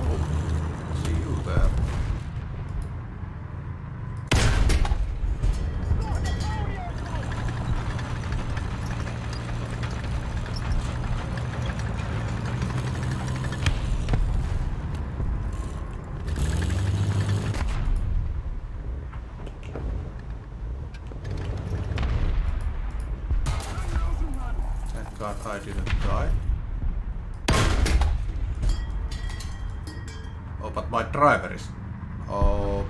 Oh, see you there. God, I didn't die. Oh, but my driver is... Oh.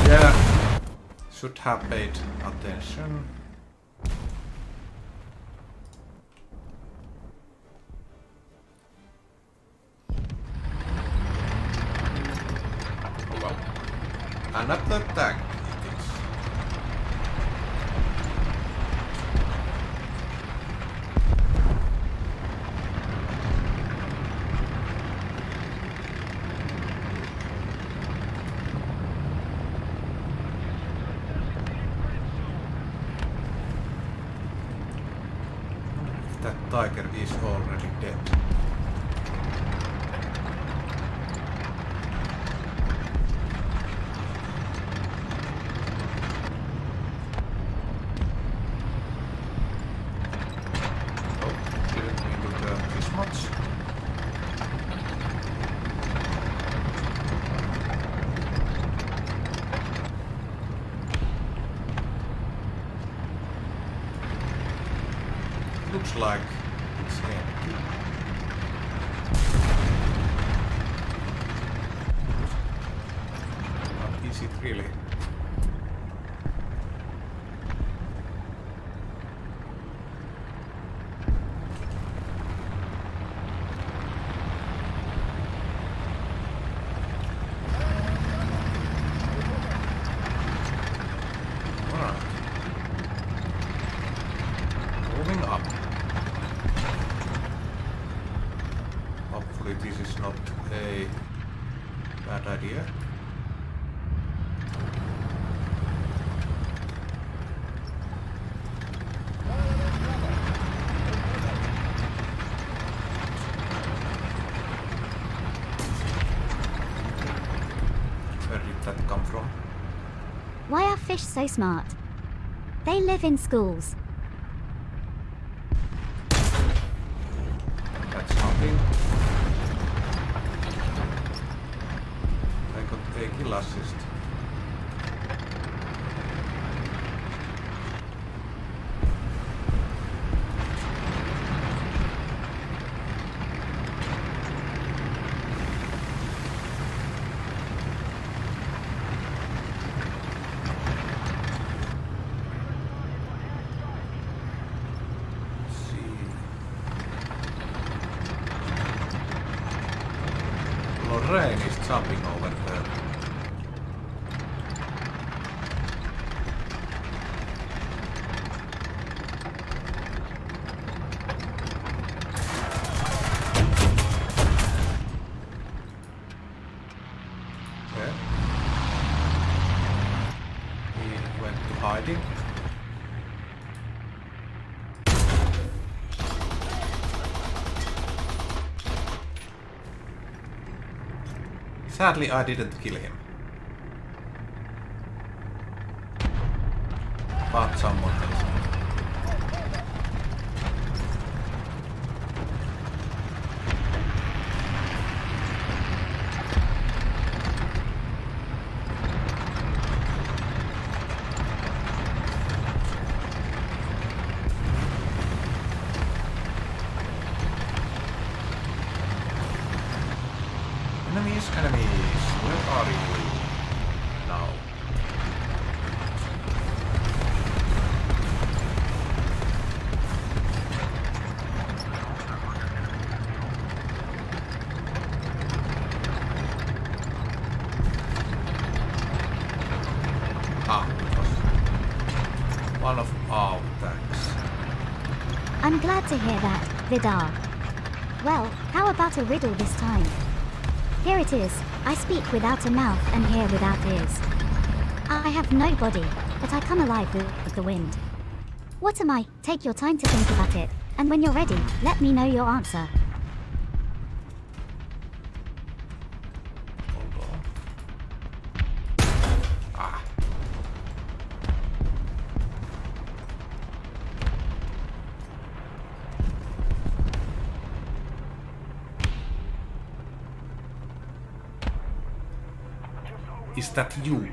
Yeah. Should have paid attention. Oh well. Another tank it is. If that tiger is already dead. Looks like it's empty. But is it really? Alright. Moving up. Hopefully this is not a bad idea. Where did that come from? Why are fish so smart? They live in schools. That's nothing. I got a kill assist. Lorraine is jumping over there. Okay. He went to hiding. Sadly, I didn't kill him. But someone else. Enemies, where are you now? of... Oh, thanks. I'm glad to hear that, Vidarr. Well, how about a riddle this time? Here it is. I speak without a mouth and hear without ears. I have no body, but I come alive with the wind. What am I? Take your time to think about it, and when you're ready, let me know your answer. Hold on. Ah. Is that you?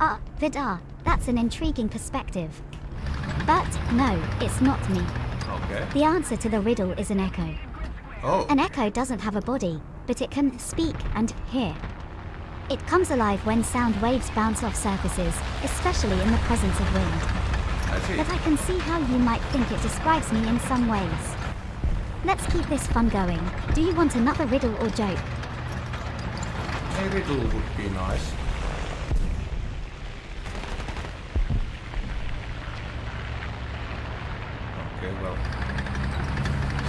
Ah, Vidarr, that's an intriguing perspective. But, no, it's not me. Okay. The answer to the riddle is an echo. Oh. An echo doesn't have a body, but it can speak and hear. It comes alive when sound waves bounce off surfaces, especially in the presence of wind. I see. But I can see how you might think it describes me in some ways. Let's keep this fun going. Do you want another riddle or joke? A riddle would be nice. Okay, well,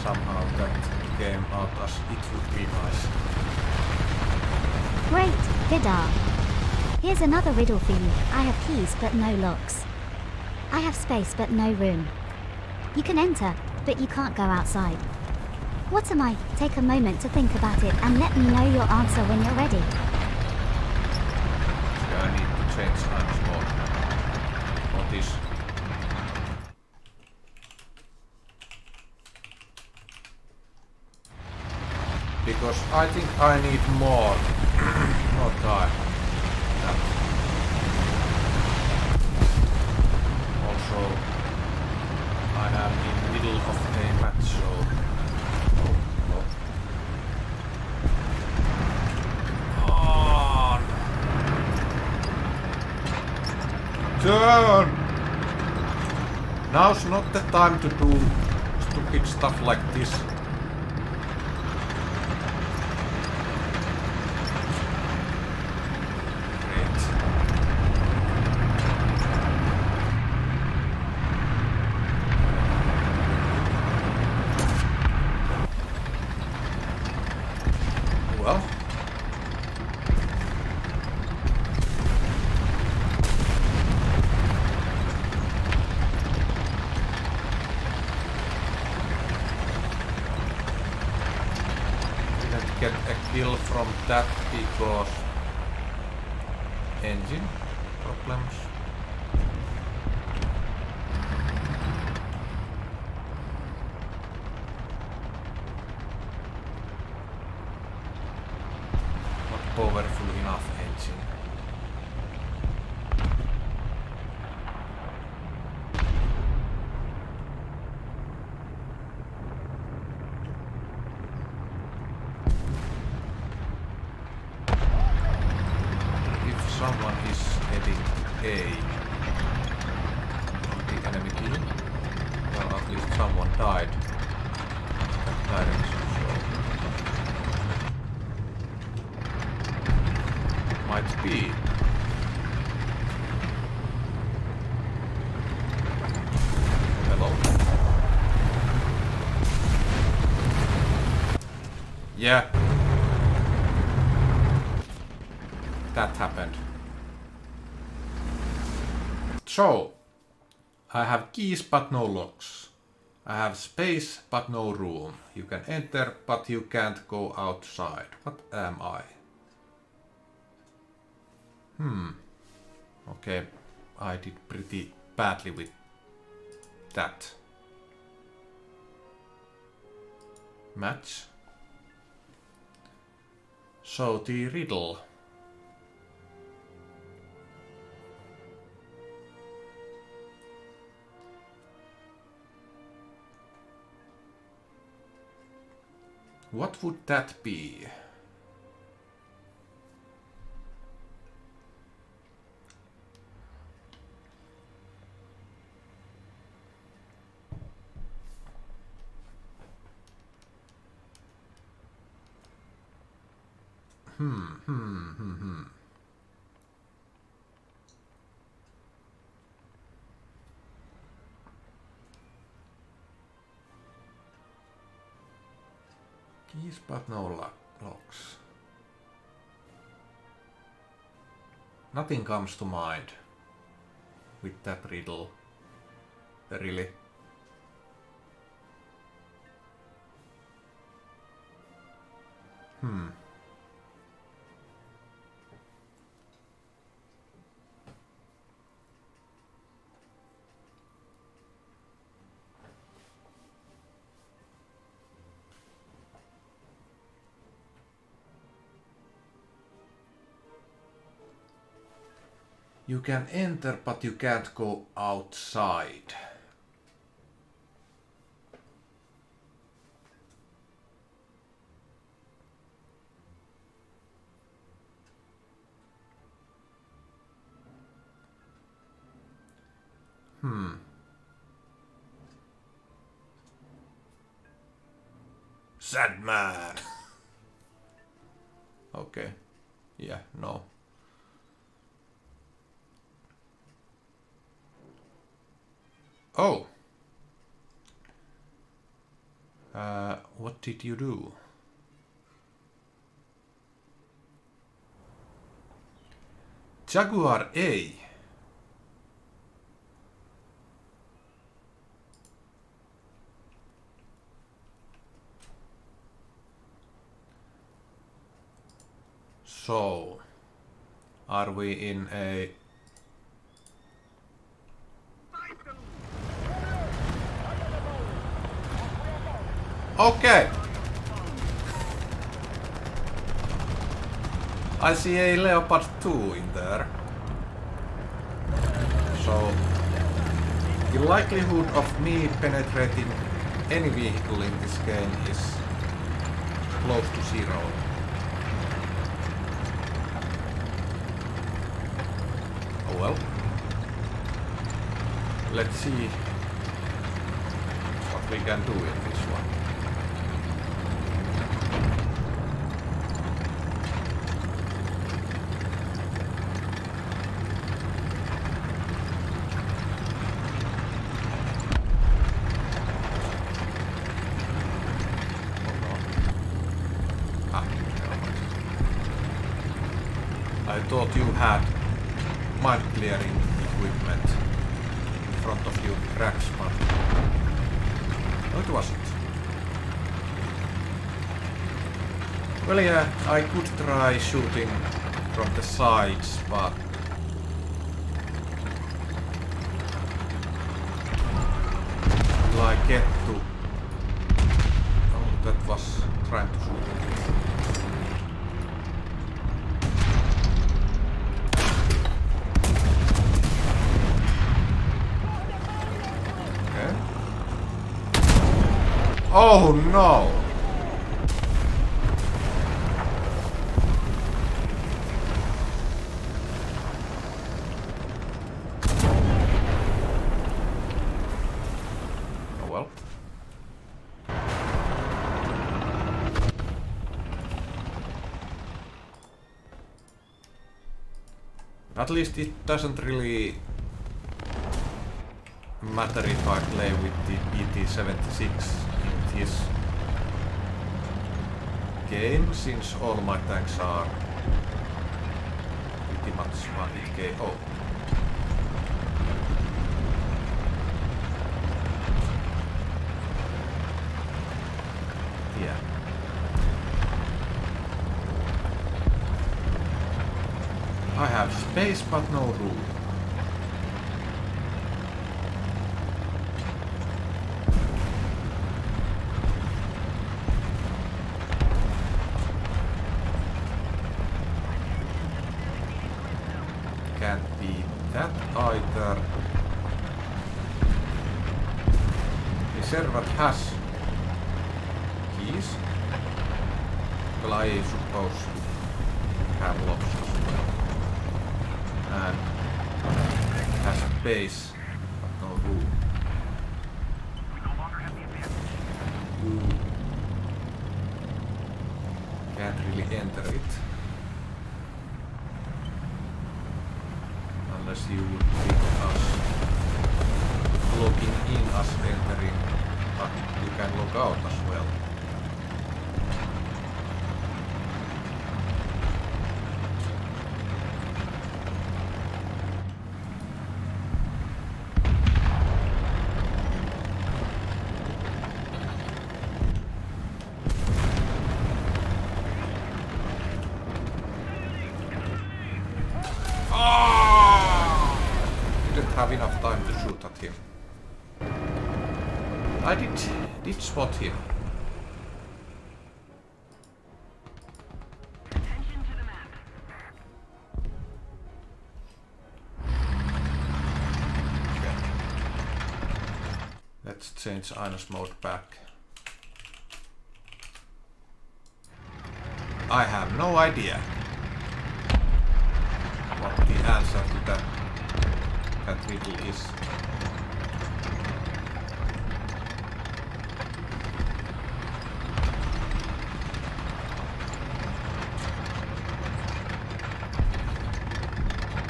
somehow that came out as it would be nice. Great, Vidarr. Here's another riddle for you. I have keys but no locks. I have space but no room. You can enter, but you can't go outside. What am I? Take a moment to think about it and let me know your answer when you're ready. So I need to change hands mode. What is... Because I think I need more time. Yeah. Also, I am in middle of a match, so... On! Turn! Now's not the time to do stupid stuff like this. Well, didn't get a kill from that because engine problems. Powerful enough engine. If someone is heading A from the enemy team, well, at least someone died in that direction, so might be. Hello. Yeah. That happened. So, I have keys but no locks. I have space but no room. You can enter but you can't go outside. What am I? Okay, I did pretty badly with that. Match. So the riddle. What would that be? Keys but no locks. Nothing comes to mind with that riddle. Really. You can enter, but you can't go outside. Sad man. Okay. Yeah, no. Oh. What did you do? Jaguar A. So, are we in a... Okay! I see a Leopard 2 in there. So, the likelihood of me penetrating any vehicle in this game is close to zero. Oh well. Let's see what we can do in this one. I thought you had mine clearing equipment in front of you, cracks, but no, it wasn't. Well, yeah, I could try shooting from the sides, but will I get to... Oh, that was trying to shoot. Oh no! Oh well. At least it doesn't really matter if I play with the PT-76 in this game, since all my tanks are pretty much 1 KO. Yeah. I have space but no room. Can't be that either. The server has keys. Well, I suppose have locks as well. And has a base, but no room. Ooh. Can't really enter it. unless you would think us logging in as entering, but you can log out as well. Have enough time to shoot at him. I did spot him. Attention to the map. Okay. Let's change Inus mode back. I have no idea what the answer to that riddle is.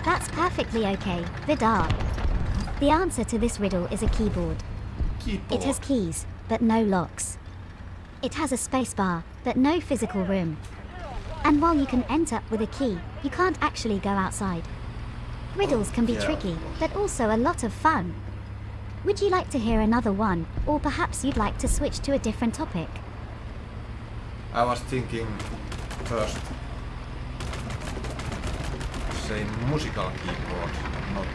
That's perfectly okay, Vidarr. The answer to this riddle is a keyboard. It has keys, but no locks. It has a spacebar, but no physical room. And while you can enter with a key, you can't actually go outside. Riddles can be tricky, but also a lot of fun. Would you like to hear another one, or perhaps you'd like to switch to a different topic? I was thinking first, say musical keyboard, not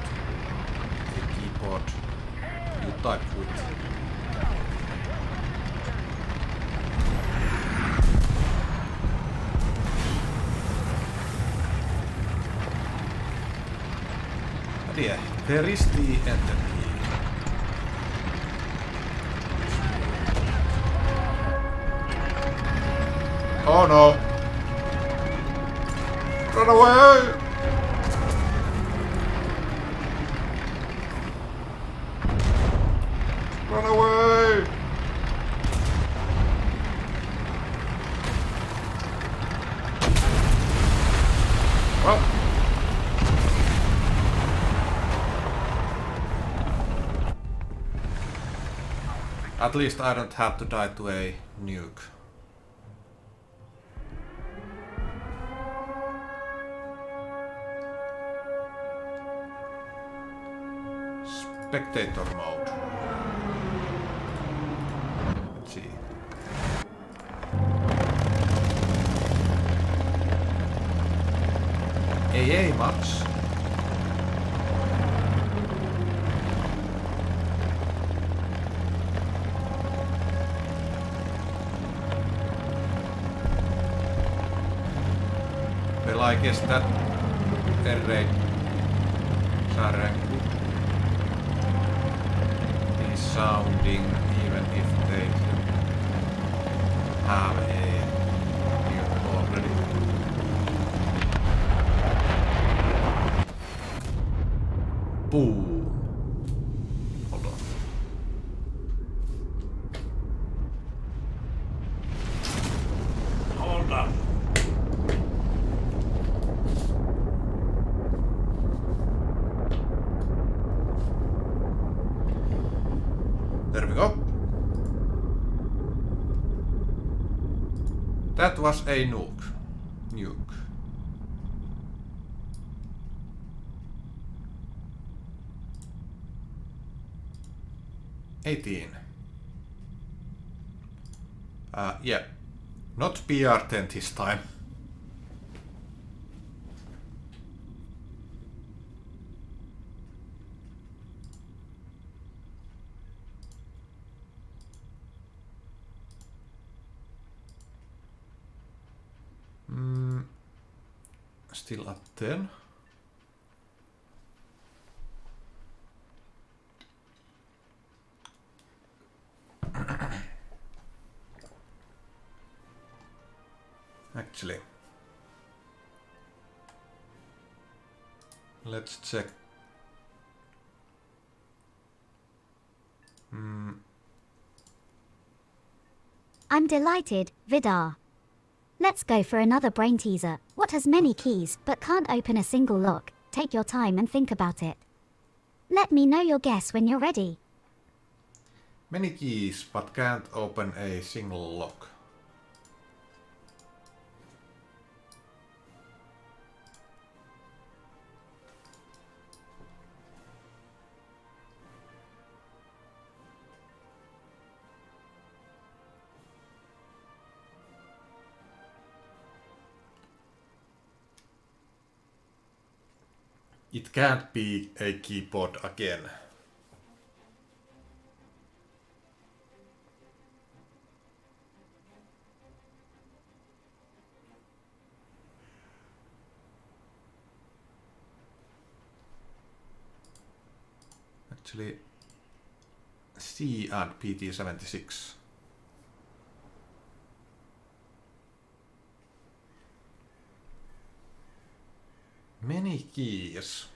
the keyboard you type with. Yeah, there is the enter key. Oh no! Run away! Run away! Well. At least I don't have to die to a nuke. Spectator mode. Let's see. AA Max. Well, I guess that array is sounding even if they have a nuke already. Boom. Hold on. Hold on. There we go. That was a nuke. 18. Yeah. Not PR10 this time. Still at 10. Actually, let's check. I'm delighted, Vidarr. Let's go for another brain teaser. What has many keys but can't open a single lock? Take your time and think about it. Let me know your guess when you're ready. Many keys, but can't open a single lock. It can't be a keyboard again. Actually, C and PT76. Many keys.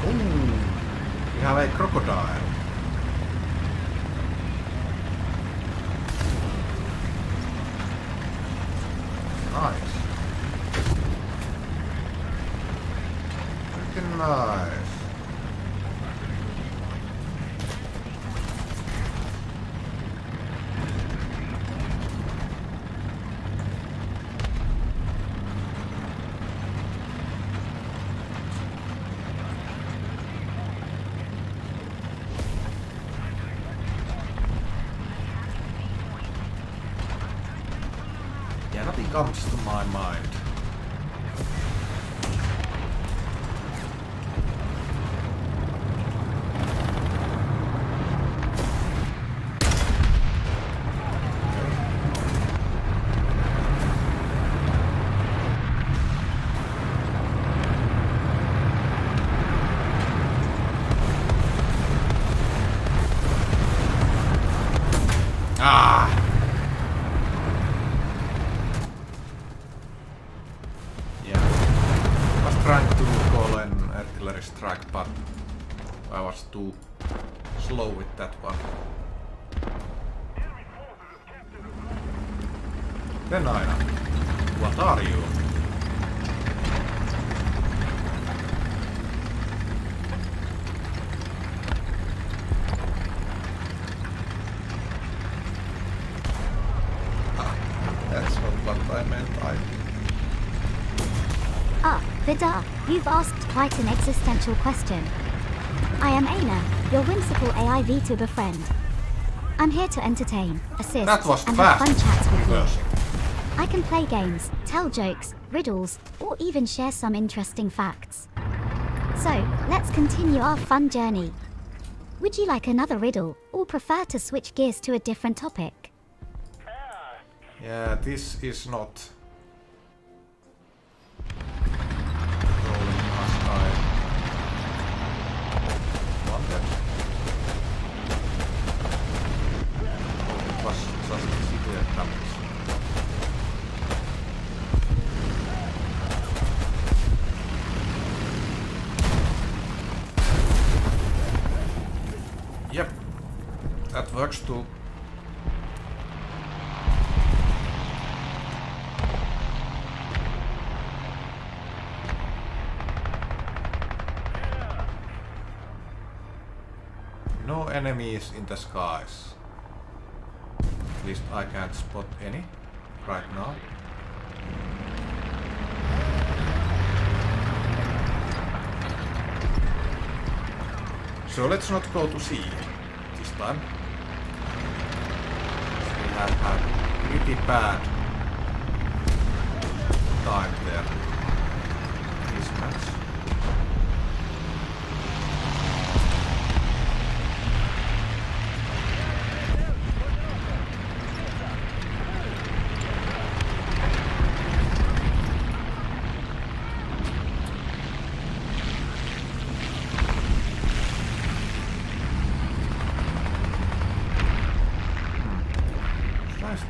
Ooh, we have a crocodile. Nice. Freaking nice. Yeah, nothing comes to my mind. Ah! Yeah. I was trying to call an artillery strike, but I was too slow with that one. Then Aina, what are you? That's not what I meant, Vidarr, you've asked quite an existential question. I am Aina, your whimsical AI vtuber friend. I'm here to entertain, assist, That was and fast. have fun chats with Reversing. you. I can play games, tell jokes, riddles, or even share some interesting facts. So, let's continue our fun journey. Would you like another riddle, or prefer to switch gears to a different topic? Yeah, this is not rolling as I wanted. Oh, it was just severe damage. Yep, that works too. No enemies in the skies. At least I can't spot any right now. So let's not go to sea this time. We have had pretty bad time there this match.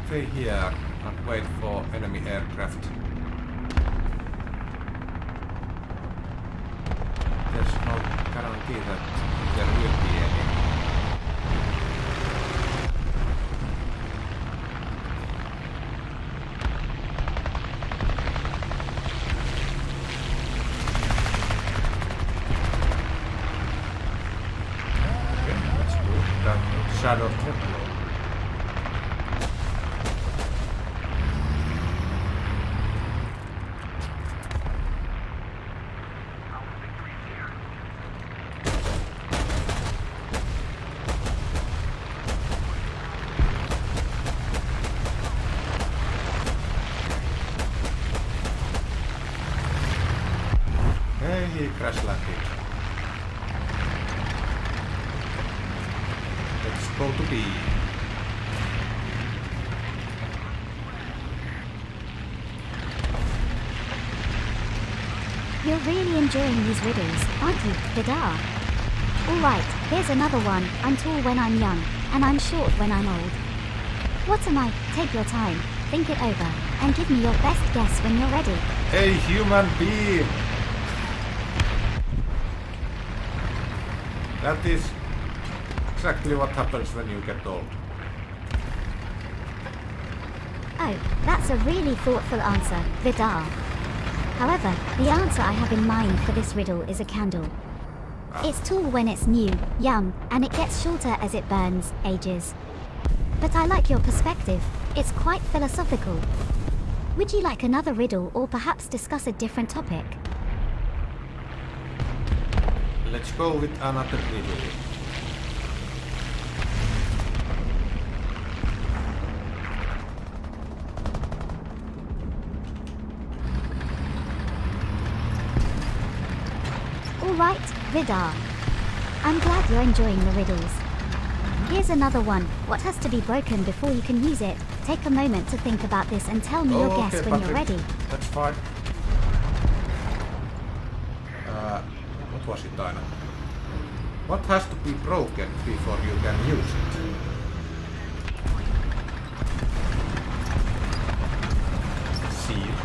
Stay here and wait for enemy aircraft. There's no guarantee that there will be any. shadow temple. Hey, he crash landed. Let's go to B. You're really enjoying these riddles, aren't you, Vidarr? Alright, here's another one. I'm tall when I'm young, and I'm short when I'm old. What am I? Take your time, think it over, and give me your best guess when you're ready. A human being! That is exactly what happens when you get old. Oh, that's a really thoughtful answer, Vidarr. However, the answer I have in mind for this riddle is a candle. It's tall when it's new, young, and it gets shorter as it burns, ages. But I like your perspective. It's quite philosophical. Would you like another riddle or perhaps discuss a different topic? Let's go with another riddle. Alright, Vidarr. I'm glad you're enjoying the riddles. Here's another one. What has to be broken before you can use it? Take a moment to think about this and tell me your guess when Patrick, you're ready. That's fine. What was it, Aina? What has to be broken before you can use it? Seal.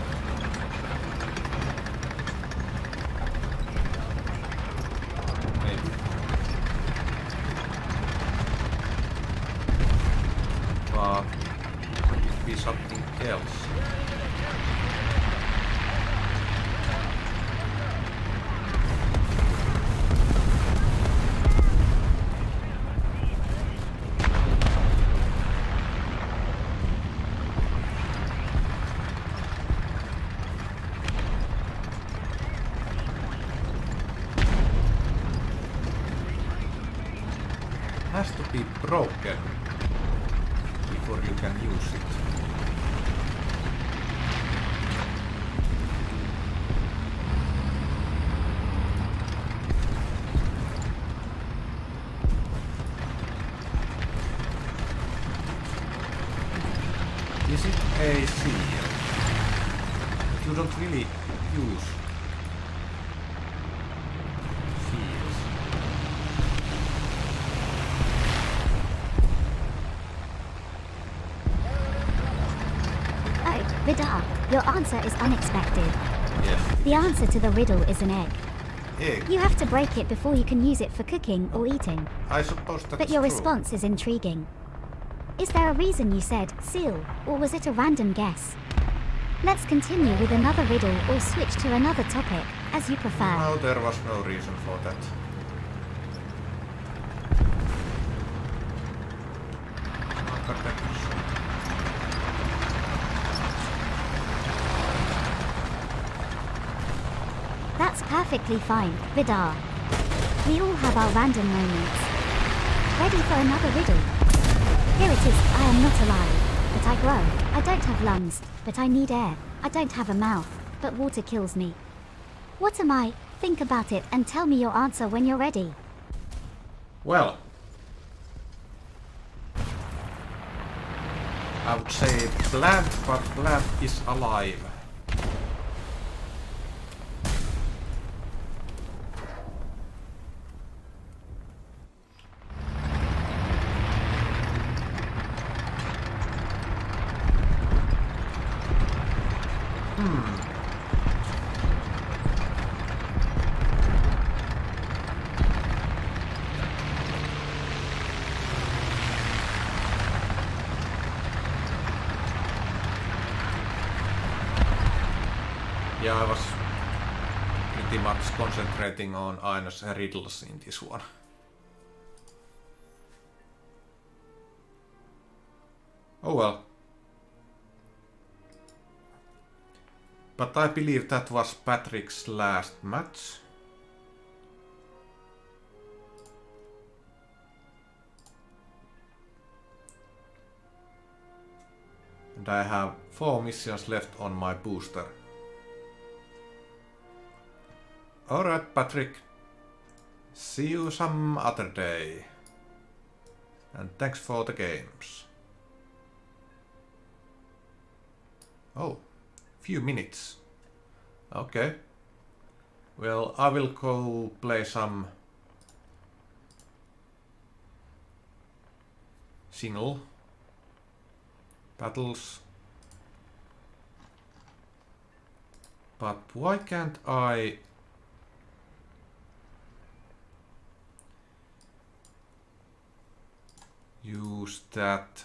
Maybe. But could it be something else? Has to be broken before you can use it. Is it a seal? You don't really use seals. Oh, Vidarr, your answer is unexpected. Yes. The answer to the riddle is an egg. Egg. You have to break it before you can use it for cooking or eating. I suppose that's But your true. response is intriguing. Is there a reason you said seal, or was it a random guess? Let's continue with another riddle or switch to another topic, as you prefer. No, there was no reason for that. That's perfectly fine, Vidarr. We all have our random moments. Ready for another riddle? Here it is. I am not alive, but I grow. I don't have lungs, but I need air. I don't have a mouth, but water kills me. What am I? Think about it and tell me your answer when you're ready. Well, I would say plant, but plant is alive. Yeah, I was pretty much concentrating on Aina's riddles in this one. Oh well. But I believe that was Patrick's last match. And I have 4 missions left on my booster. Alright, Patrick. See you some other day. And thanks for the games. Oh, few minutes. Okay. Well, I will go play some single battles. But why can't I use that?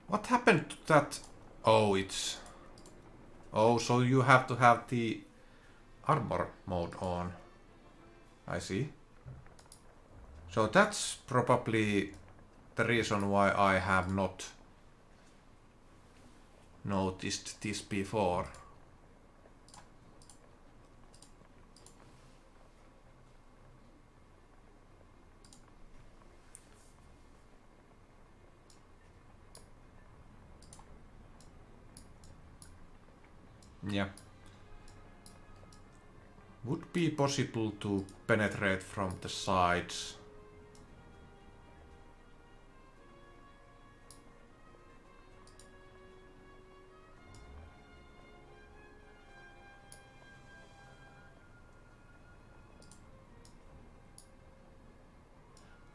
What happened to that? Oh, it's... Oh, so you have to have the armor mode on. I see. So that's probably the reason why I have not noticed this before. Yeah. Would be possible to penetrate from the sides.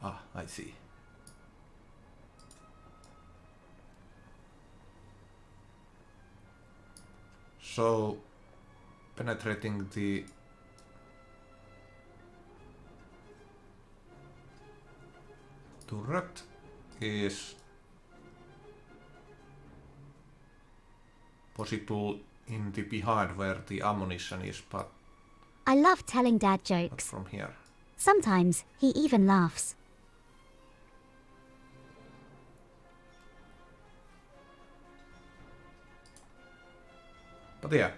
Ah, I see. So, penetrating the turret is possible in the behind where the ammunition is, but I love telling Dad not jokes. from here. Sometimes he even laughs. But yeah,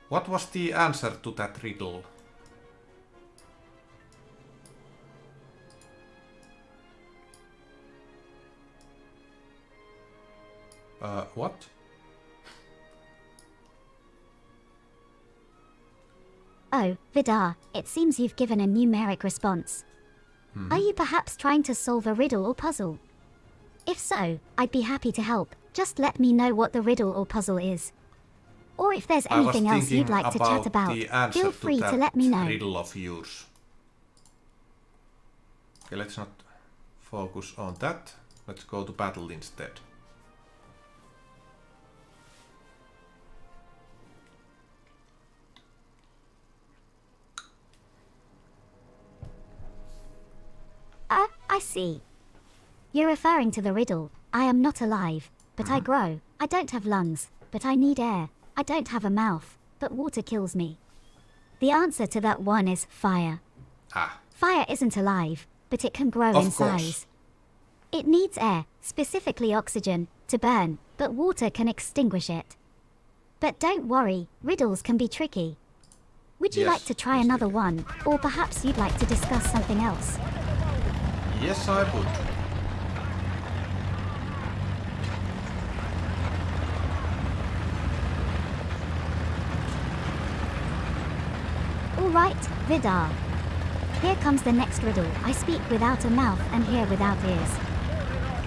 what was the answer to that riddle? What? Oh, Vidarr, it seems you've given a numeric response. Are you perhaps trying to solve a riddle or puzzle? If so, I'd be happy to help. Just let me know what the riddle or puzzle is. Or if there's anything else you'd like to chat about, feel free to let me know. Riddle of yours. Okay, let's not focus on that. Let's go to battle instead. I see. You're referring to the riddle. I am not alive, but I grow. I don't have lungs, but I need air. I don't have a mouth, but water kills me. The answer to that one is fire. Ah. Fire isn't alive, but it can grow in size. It needs air, specifically oxygen, to burn, but water can extinguish it. But don't worry, riddles can be tricky. Would you like to try another one, or perhaps you'd like to discuss something else? Yes, I would. Alright, Vidarr. Here comes the next riddle. I speak without a mouth and hear without ears.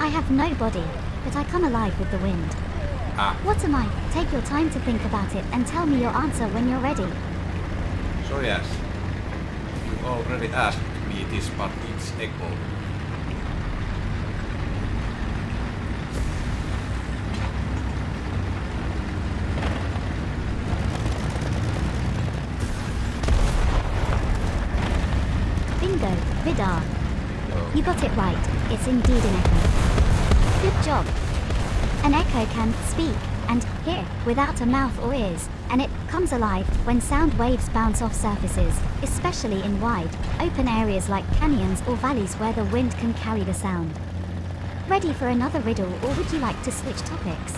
I have no body, but I come alive with the wind. What am I? Take your time to think about it and tell me your answer when you're ready. So yes, you already asked me this, but it's echo. Bingo, Vidarr. You got it right. It's indeed an echo. Good job. An echo can speak and hear without a mouth or ears, and it comes alive when sound waves bounce off surfaces, especially in wide, open areas like canyons or valleys where the wind can carry the sound. Ready for another riddle, or would you like to switch topics?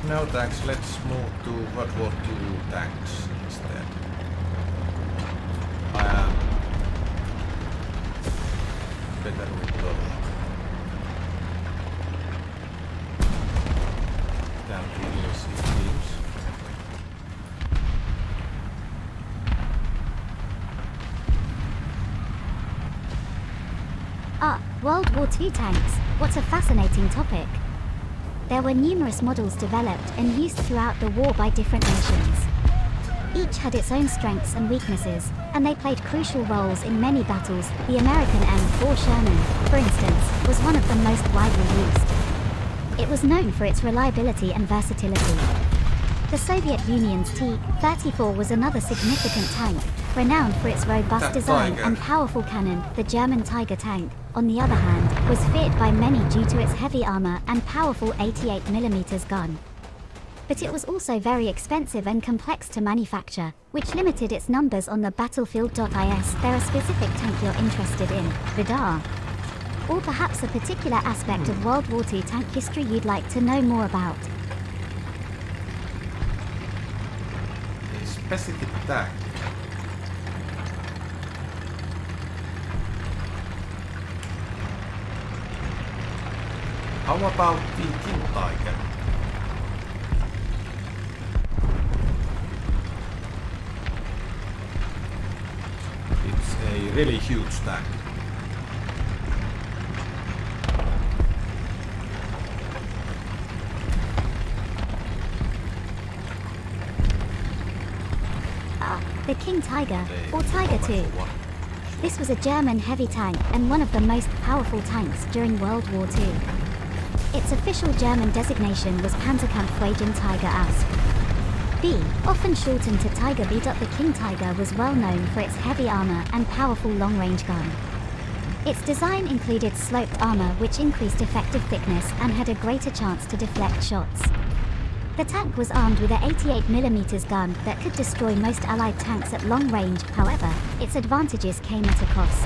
No thanks, let's move to World War II tanks instead. I am better with those than DLC teams. World War II tanks. What a fascinating topic. There were numerous models developed and used throughout the war by different nations. Each had its own strengths and weaknesses, and they played crucial roles in many battles. The American M4 Sherman, for instance, was one of the most widely used. It was known for its reliability and versatility. The Soviet Union's T-34 was another significant tank, renowned for its robust design and powerful cannon. The German Tiger tank, on the other hand, was feared by many due to its heavy armor and powerful 88mm gun. But it was also very expensive and complex to manufacture, which limited its numbers on the battlefield.is. There a specific tank you're interested in, Vidarr? Or perhaps a particular aspect of World War II tank history you'd like to know more about? Specific tank. How about the King Tiger? It's a really huge tank. The King Tiger, or Tiger II. This was a German heavy tank and one of the most powerful tanks during World War II. Its official German designation was Panzerkampfwagen Tiger Ausf. B, often shortened to Tiger B. The King Tiger was well known for its heavy armor and powerful long-range gun. Its design included sloped armor which increased effective thickness and had a greater chance to deflect shots. The tank was armed with a 88mm gun that could destroy most Allied tanks at long range. However, its advantages came at a cost.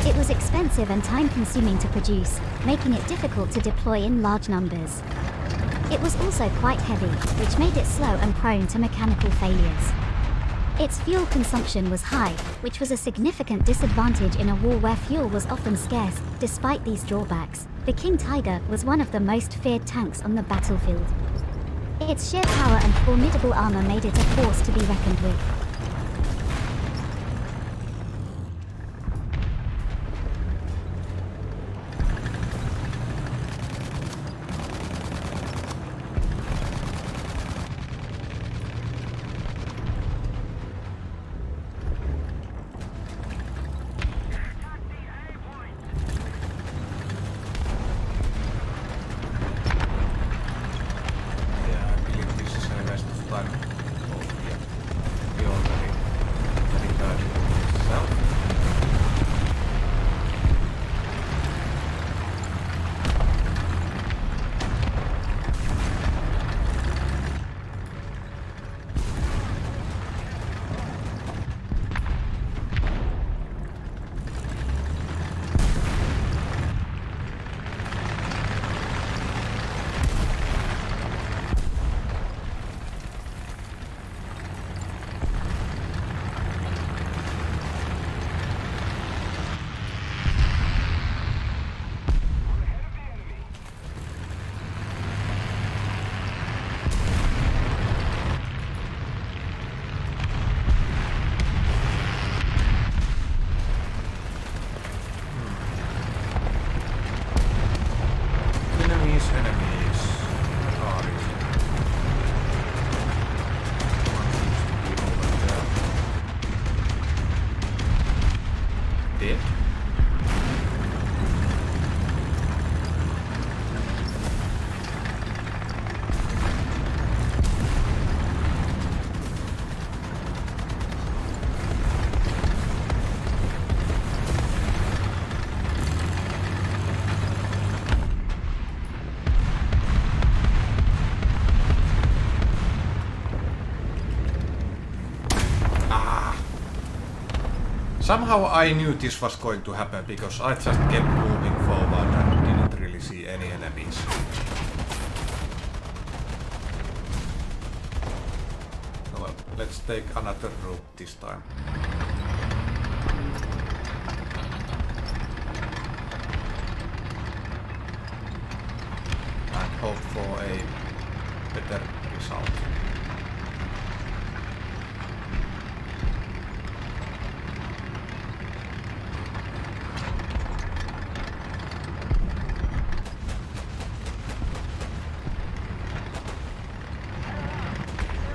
It was expensive and time-consuming to produce, making it difficult to deploy in large numbers. It was also quite heavy, which made it slow and prone to mechanical failures. Its fuel consumption was high, which was a significant disadvantage in a war where fuel was often scarce. Despite these drawbacks, the King Tiger was one of the most feared tanks on the battlefield. Its sheer power and formidable armor made it a force to be reckoned with. Somehow I knew this was going to happen because I just kept moving forward and didn't really see any enemies. Well, let's take another route this time. And hope for a better result.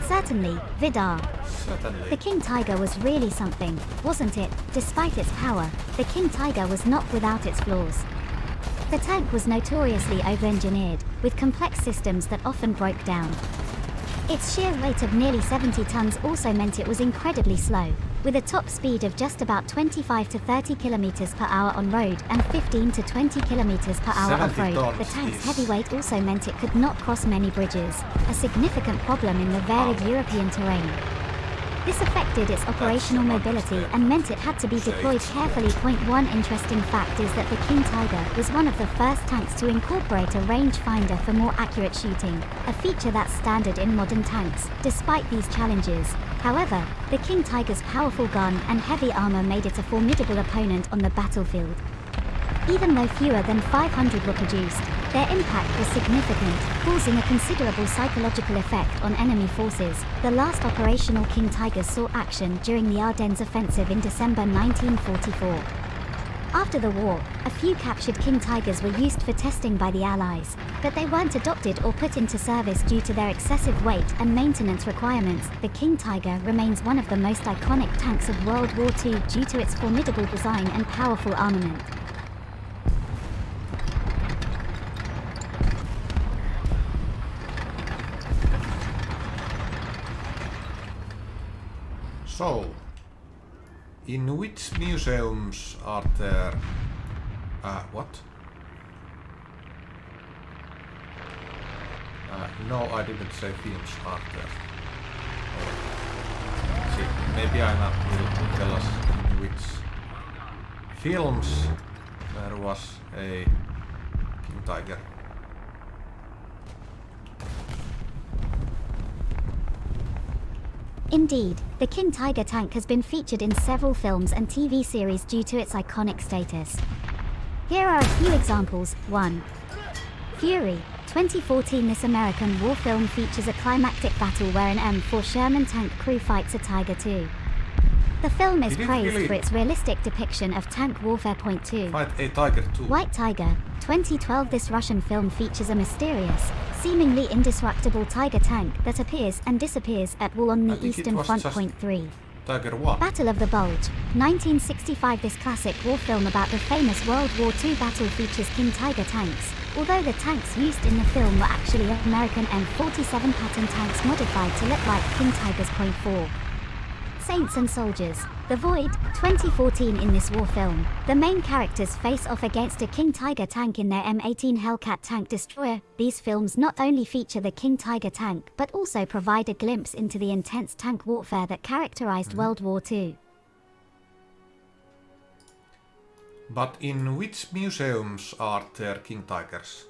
Certainly, Vidarr. Certainly. The King Tiger was really something, wasn't it? Despite its power, the King Tiger was not without its flaws. The tank was notoriously over-engineered, with complex systems that often broke down. Its sheer weight of nearly 70 tons also meant it was incredibly slow, with a top speed of just about 25 to 30 kilometers per hour on road and 15 to 20 kilometers per hour off-road. The tank's heavy weight also meant it could not cross many bridges, a significant problem in the varied European terrain. This affected its operational mobility and meant it had to be deployed carefully. One interesting fact is that the King Tiger was one of the first tanks to incorporate a rangefinder for more accurate shooting, a feature that's standard in modern tanks. Despite these challenges, however, the King Tiger's powerful gun and heavy armor made it a formidable opponent on the battlefield. Even though fewer than 500 were produced, their impact was significant, causing a considerable psychological effect on enemy forces. The last operational King Tigers saw action during the Ardennes offensive in December 1944. After the war, a few captured King Tigers were used for testing by the Allies, but they weren't adopted or put into service due to their excessive weight and maintenance requirements. The King Tiger remains one of the most iconic tanks of World War II due to its formidable design and powerful armament. So, in which museums are there... what? No, I didn't say films are there. Oh. See, maybe I'm not will tell us in which films there was a King Tiger. Indeed, the King Tiger tank has been featured in several films and TV series due to its iconic status. Here are a few examples. 1. Fury, 2014. This American war film features a climactic battle where an M4 Sherman tank crew fights a Tiger II. The film is praised for its realistic depiction of tank warfare. 2. Fight a Tiger II. White Tiger, 2012. This Russian film features a mysterious, seemingly indestructible Tiger tank that appears and disappears at will on the Eastern Front. 3. Tiger 1. Battle of the Bulge, 1965. This classic war film about the famous World War II battle features King Tiger tanks, although the tanks used in the film were actually American M47 pattern tanks modified to look like King Tigers. 4. Saints and Soldiers, The Void, 2014. In this war film, the main characters face off against a King Tiger tank in their M18 Hellcat tank destroyer. These films not only feature the King Tiger tank but also provide a glimpse into the intense tank warfare that characterized World War II. But in which museums are there King Tigers?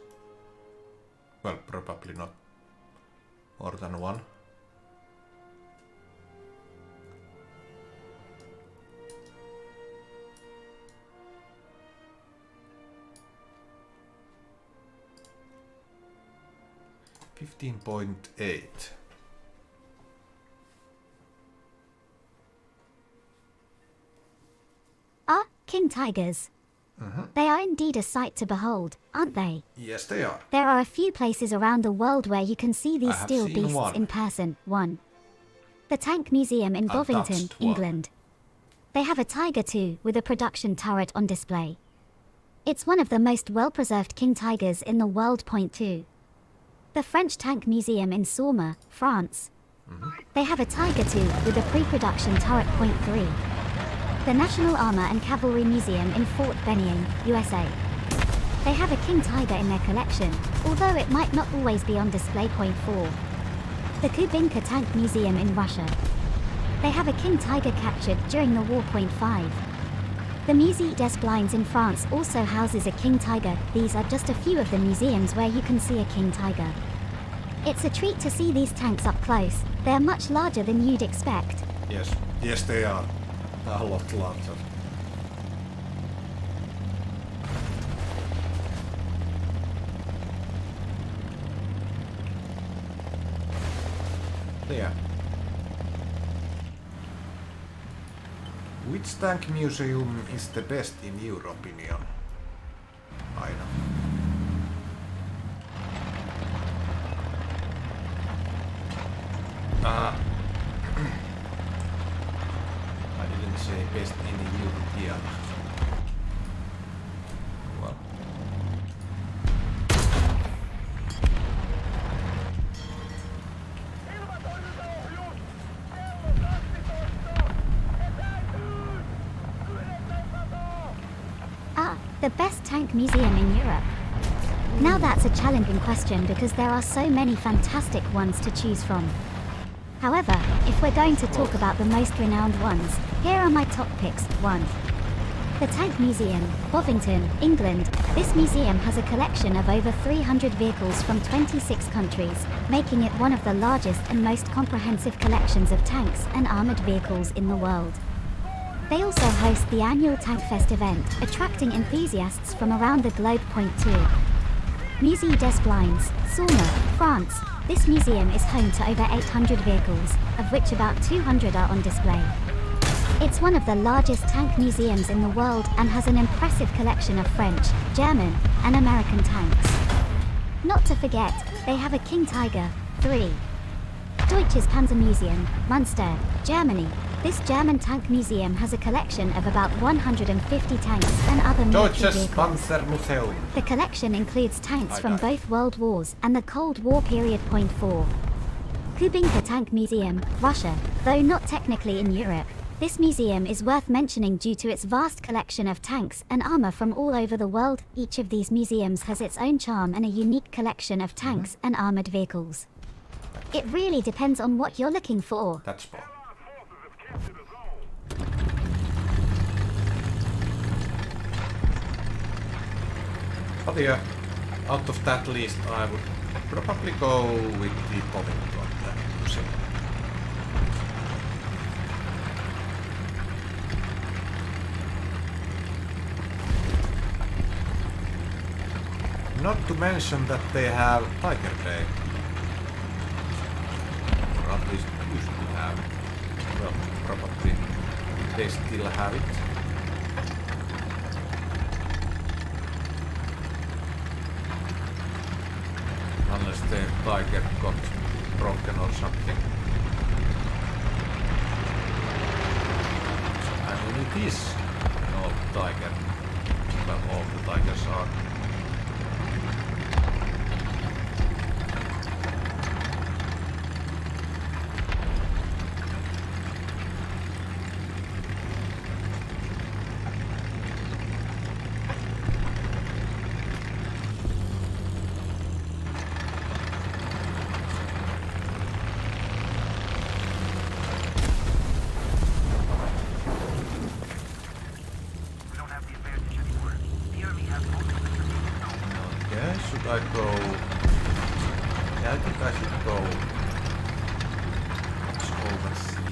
Well, probably not more than one. .8. King Tigers. They are indeed a sight to behold, aren't they? Yes, they are. There are a few places around the world where you can see these steel beasts in person. 1. The Tank Museum in Bovington, England. They have a Tiger II with a production turret on display. It's one of the most well-preserved King Tigers in the world. 2. The French Tank Museum in Sourma, France. They have a Tiger II with a pre-production turret. 3. The National Armor and Cavalry Museum in Fort Benning, USA. They have a King Tiger in their collection, although it might not always be on display. 4. The Kubinka Tank Museum in Russia. They have a King Tiger captured during the war. 5. The Musée des Blinds in France also houses a king tiger. These are just a few of the museums where you can see a king tiger. It's a treat to see these tanks up close. They're much larger than you'd expect. Yes they are. A lot larger. There. Which tank museum is the best in your opinion? Aina. I didn't say best in European. Well. The best tank museum in Europe. Now that's a challenging question because there are so many fantastic ones to choose from. However, if we're going to talk about the most renowned ones, here are my top picks. 1. The Tank Museum, Bovington, England. This museum has a collection of over 300 vehicles from 26 countries, making it one of the largest and most comprehensive collections of tanks and armored vehicles in the world. They also host the annual Tank Fest event, attracting enthusiasts from around the globe. Point 2. Musée des Blinds, Saulna, France. This museum is home to over 800 vehicles, of which about 200 are on display. It's one of the largest tank museums in the world and has an impressive collection of French, German, and American tanks. Not to forget, they have a King Tiger. 3. Deutsches Panzermuseum, Munster, Germany. This German tank museum has a collection of about 150 tanks and other military Deutsches vehicles. Panzermuseum. The collection includes tanks from both World Wars and the Cold War period. Point 4. Kubinka Tank Museum, Russia. Though not technically in Europe, this museum is worth mentioning due to its vast collection of tanks and armor from all over the world. Each of these museums has its own charm and a unique collection of tanks and armored vehicles. It really depends on what you're looking for. That's fine. But yeah, out of that list I would probably go with the Bovington museum. Not to mention that they have Tiger Day. Or at least used to have. Well, probably they still have it. Unless the Tiger got broken or something. I mean, it is an old Tiger. Well, all the Tigers are. Should I go? Yeah, I think I should go oversee.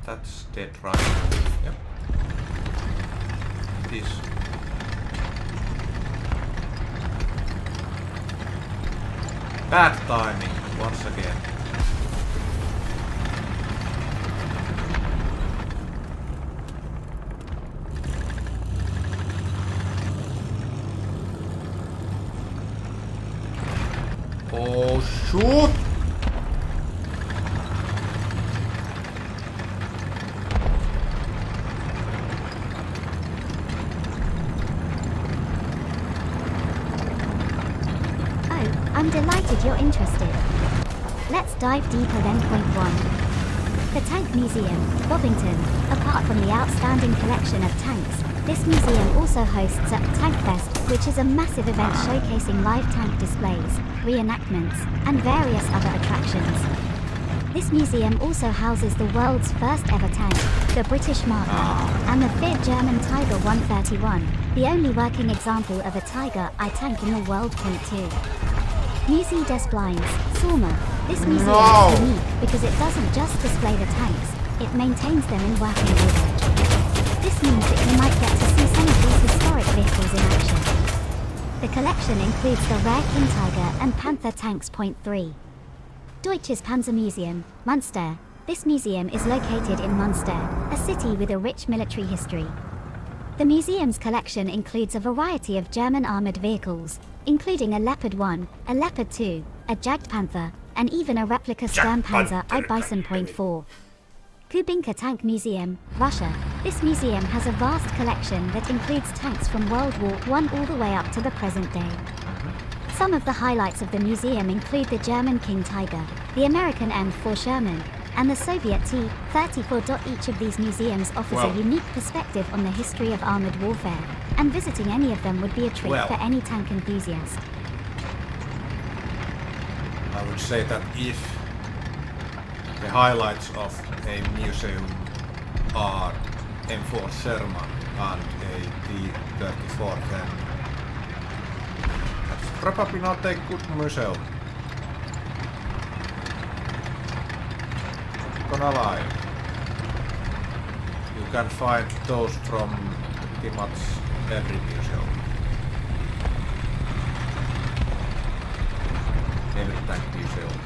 That's dead right. Yep. It is. Bad timing once again. Oh shoot! Oh, I'm delighted you're interested. Let's dive deeper then. Point 1. The Tank Museum, Bovington. Apart from the outstanding collection of tanks, This museum also hosts a Tank Fest, which is a massive event showcasing live tank displays, reenactments, and various other attractions. This museum also houses the world's first ever tank, the British Mark I, and the feared German Tiger 131, the only working example of a Tiger I tank in the world. 2. Musée des Blinds, Salma. This museum is unique because it doesn't just display the tanks, it maintains them in working order. This means that you might get to see some of these historic vehicles in action. The collection includes the rare King Tiger and Panther tanks. 3. Deutsches Panzermuseum, Munster. This museum is located in Munster, a city with a rich military history. The museum's collection includes a variety of German armored vehicles, including a Leopard 1, a Leopard 2, a Jagdpanther, and even a replica Sturmpanzer I Bison. 4. Kubinka Tank Museum, Russia. This museum has a vast collection that includes tanks from World War I all the way up to the present day. Some of the highlights of the museum include the German King Tiger, the American M4 Sherman, and the Soviet T-34. Each of these museums offers a unique perspective on the history of armored warfare, and visiting any of them would be a treat for any tank enthusiast. I would say that if the highlights of a museum are M4 Sherman and a T-34, then that's probably not a good museum. Not gonna lie. You can find those from pretty much every museum. Every tank museum.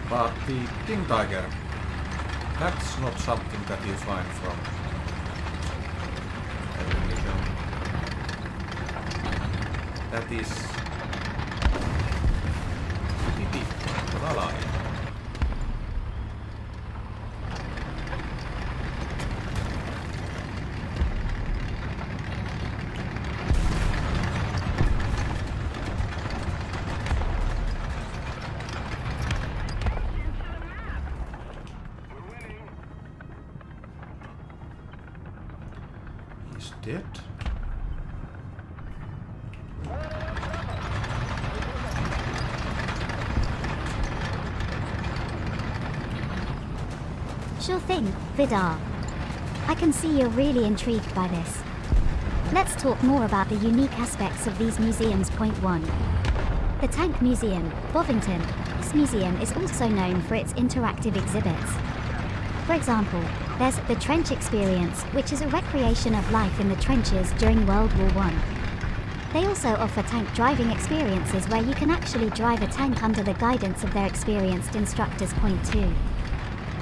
But the King Tiger, that's not something that you find from every museum. That is pretty different, not gonna lie. Dead? Sure thing, Vidarr. I can see you're really intrigued by this. Let's talk more about the unique aspects of these museums. 1. The Tank Museum, Bovington. This museum is also known for its interactive exhibits. For example, there's the Trench Experience, which is a recreation of life in the trenches during World War I. They also offer tank driving experiences where you can actually drive a tank under the guidance of their experienced instructors. 2.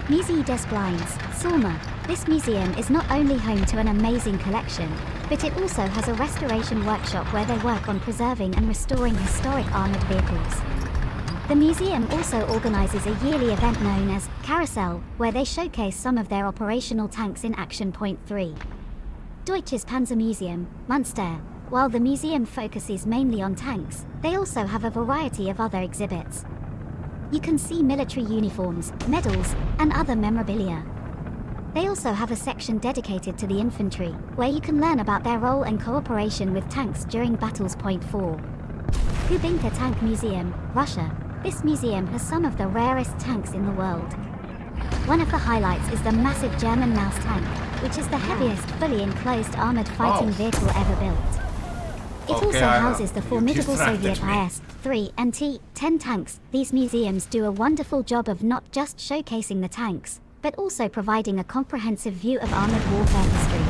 Musée des Blinds, Salma. This museum is not only home to an amazing collection, but it also has a restoration workshop where they work on preserving and restoring historic armored vehicles. The museum also organizes a yearly event known as Carousel, where they showcase some of their operational tanks in action. 3. Deutsches Panzermuseum, Munster. While the museum focuses mainly on tanks, they also have a variety of other exhibits. You can see military uniforms, medals, and other memorabilia. They also have a section dedicated to the infantry, where you can learn about their role and cooperation with tanks during battles. 4. Kubinka Tank Museum, Russia. This museum has some of the rarest tanks in the world. One of the highlights is the massive German Maus tank, which is the heaviest fully enclosed armored fighting vehicle ever built. It also houses the formidable Soviet IS-3 and T-10 tanks. These museums do a wonderful job of not just showcasing the tanks, but also providing a comprehensive view of armored warfare history.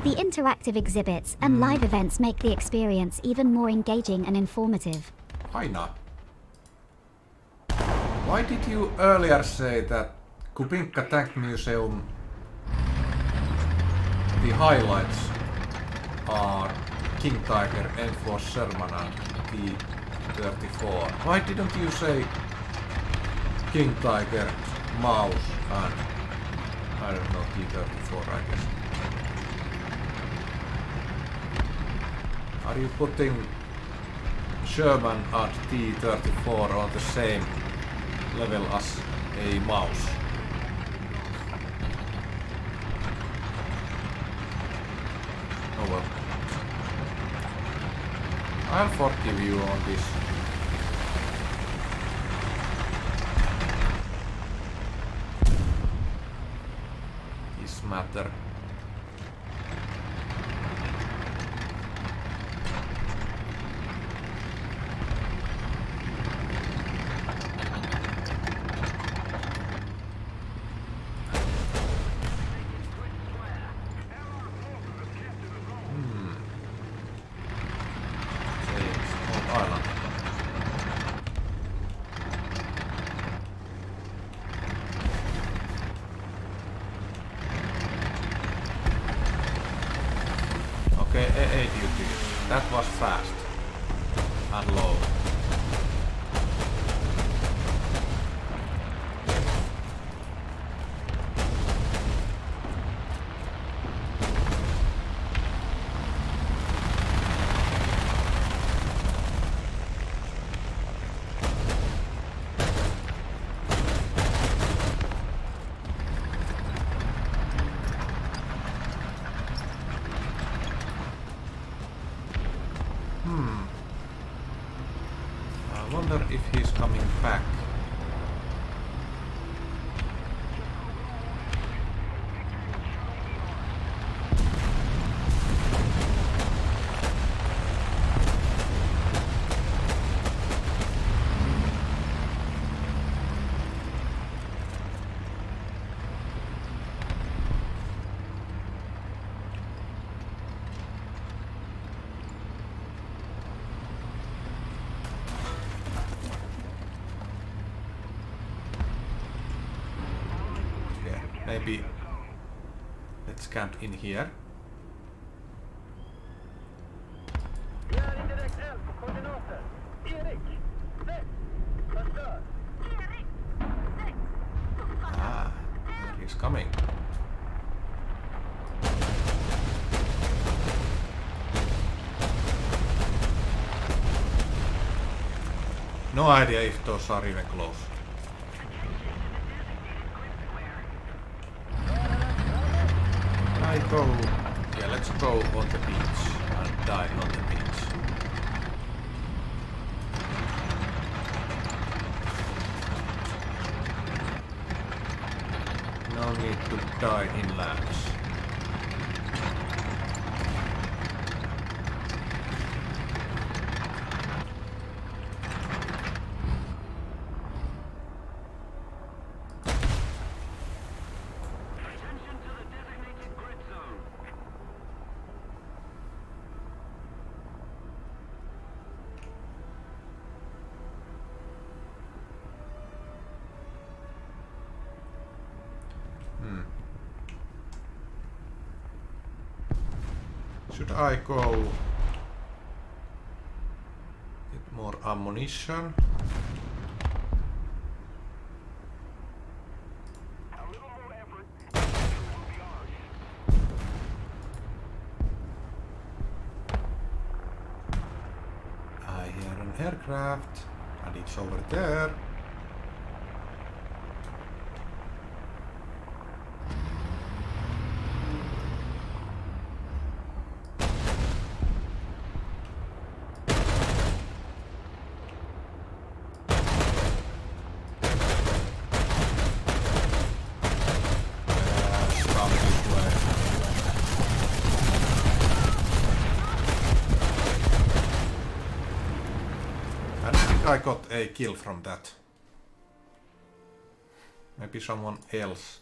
The interactive exhibits and live events make the experience even more engaging and informative. Aina. Why did you earlier say that Kubinka Tank Museum, the highlights are King Tiger, M4 Sherman and T-34? Why didn't you say King Tiger, Maus and, I don't know, T-34, I guess? Are you putting Sherman and T-34 on the same level as a mouse. Oh well. I'll forgive you on this. This matter. Okay, AA duty. That was fast and low. I wonder if he's coming back. Maybe let's camp in here. Ah, there he's coming. No idea if those are even close. Yeah, let's go on the beach and die on the beach. No need to die in lands. Should I go get more ammunition? I hear an aircraft and it's over there. I got a kill from that. Maybe someone else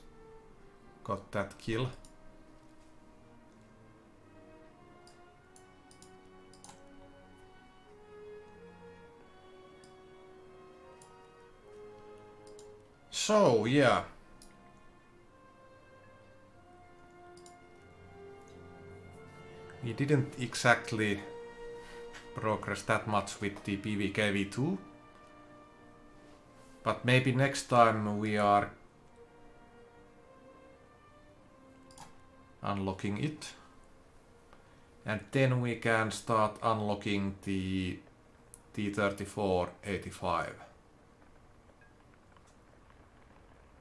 got that kill. So, yeah. We didn't exactly progress that much with the PVKV2, but maybe next time we are unlocking it, and then we can start unlocking the T3485.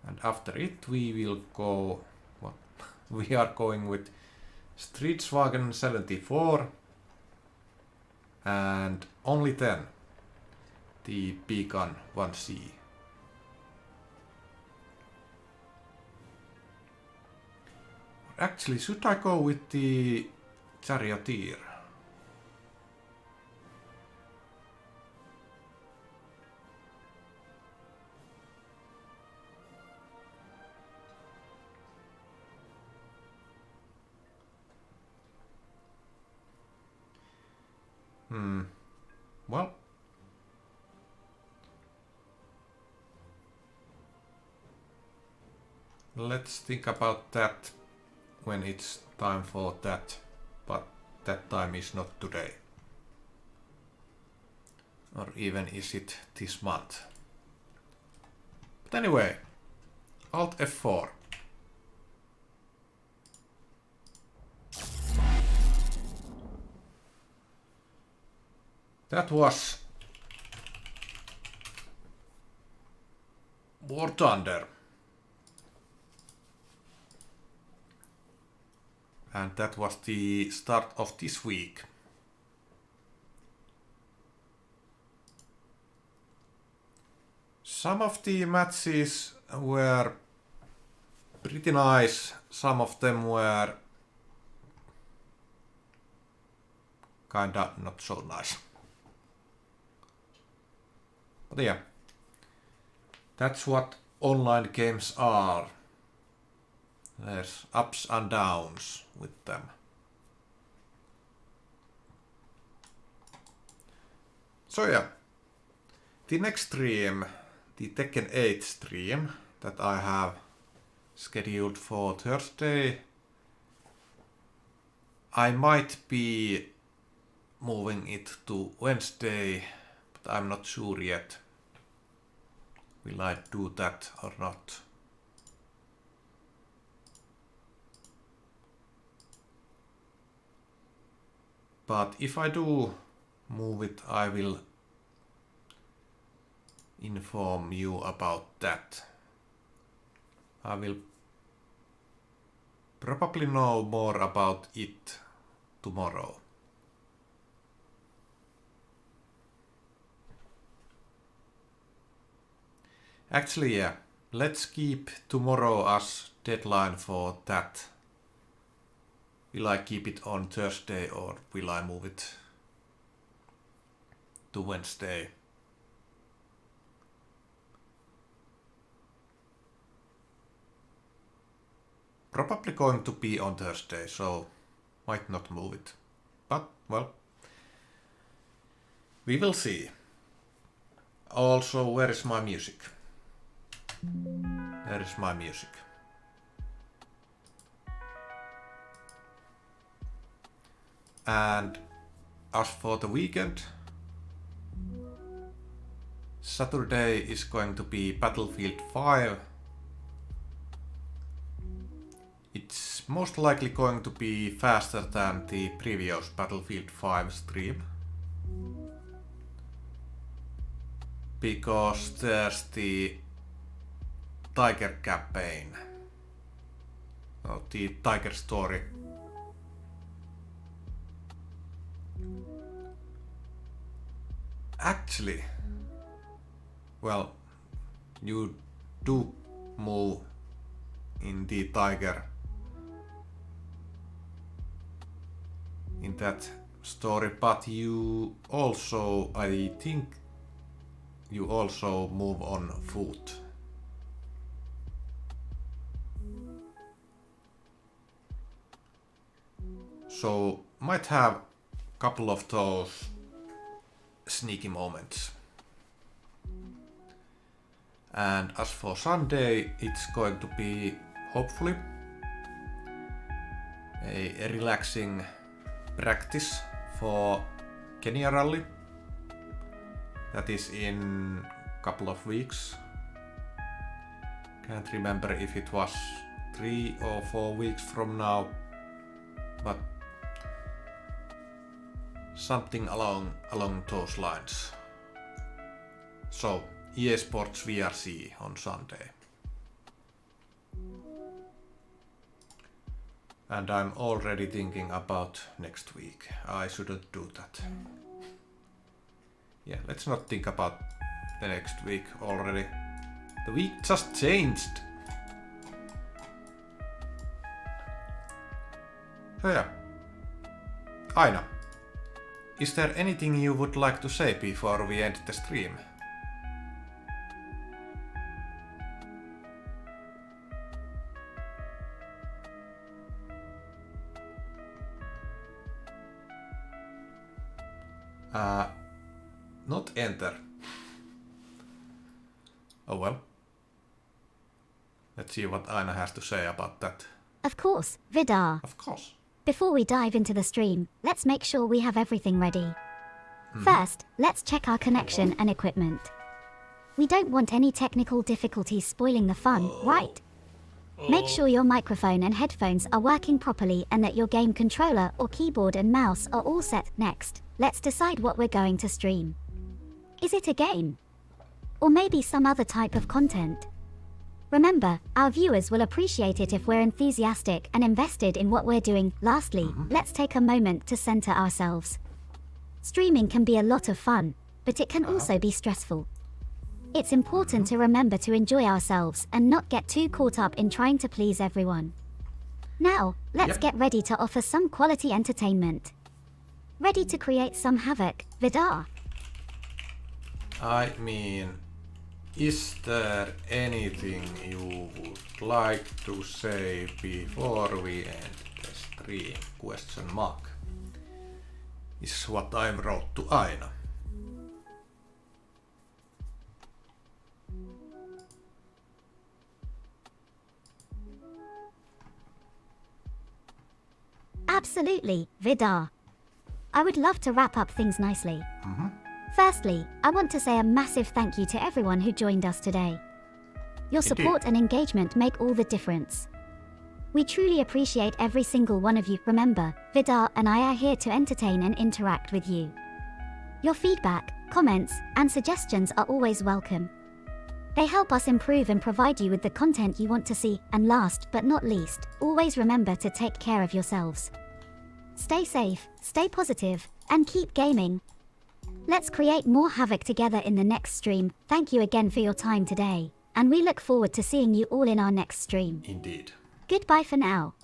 And after it we will go, what? We are going with Streetswagen 74 and only then the Beacon 1C. Actually, should I go with the Charioteer? Well, let's think about that when it's time for that, but that time is not today. Or even is it this month? But anyway, Alt F4. That was War Thunder. And that was the start of this week. Some of the matches were pretty nice, some of them were kinda not so nice. But yeah, that's what online games are. There's ups and downs with them. So yeah, the next stream, the Tekken 8 stream that I have scheduled for Thursday, I might be moving it to Wednesday, but I'm not sure yet. Will I do that or not? But if I do move it, I will inform you about that. I will probably know more about it tomorrow. Actually, yeah, let's keep tomorrow as deadline for that. Will I keep it on Thursday or will I move it to Wednesday? Probably going to be on Thursday, so might not move it. But, well, we will see. Also, where is my music? There is my music. And as for the weekend, Saturday is going to be Battlefield 5. It's most likely going to be faster than the previous Battlefield 5 stream. Because there's the Tiger campaign. Or the Tiger story. Actually, well, you do move in the Tiger in that story, but you also, I think, you also move on foot. So might have a couple of those sneaky moments. And as for Sunday, it's going to be hopefully a relaxing practice for Kenya Rally. That is in a couple of weeks. Can't remember if it was 3 or 4 weeks from now, but something along those lines. So, eSports VRC on Sunday. And I'm already thinking about next week. I shouldn't do that. Yeah, let's not think about the next week already. The week just changed. So yeah. Aina, is there anything you would like to say before we end the stream? Not enter. Oh well. Let's see what Aina has to say about that. Of course, Vidarr. Of course. Before we dive into the stream, let's make sure we have everything ready. First, let's check our connection and equipment. We don't want any technical difficulties spoiling the fun, right? Make sure your microphone and headphones are working properly and that your game controller or keyboard and mouse are all set. Next, let's decide what we're going to stream. Is it a game? Or maybe some other type of content? Remember, our viewers will appreciate it if we're enthusiastic and invested in what we're doing. Lastly, let's take a moment to center ourselves. Streaming can be a lot of fun, but it can also be stressful. It's important to remember to enjoy ourselves and not get too caught up in trying to please everyone. Now, let's get ready to offer some quality entertainment. Ready to create some havoc, Vidarr? I mean, is there anything you would like to say before we end the stream? Question mark. Is what I wrote to Aina. Absolutely, Vidarr. I would love to wrap up things nicely. Firstly, I want to say a massive thank you to everyone who joined us today. Your support and engagement make all the difference. We truly appreciate every single one of you. Remember, Vidarr and I are here to entertain and interact with you. Your feedback, comments, and suggestions are always welcome. They help us improve and provide you with the content you want to see. And last but not least, always remember to take care of yourselves. Stay safe, stay positive, and keep gaming. Let's create more havoc together in the next stream. Thank you again for your time today, and we look forward to seeing you all in our next stream. Indeed. Goodbye for now.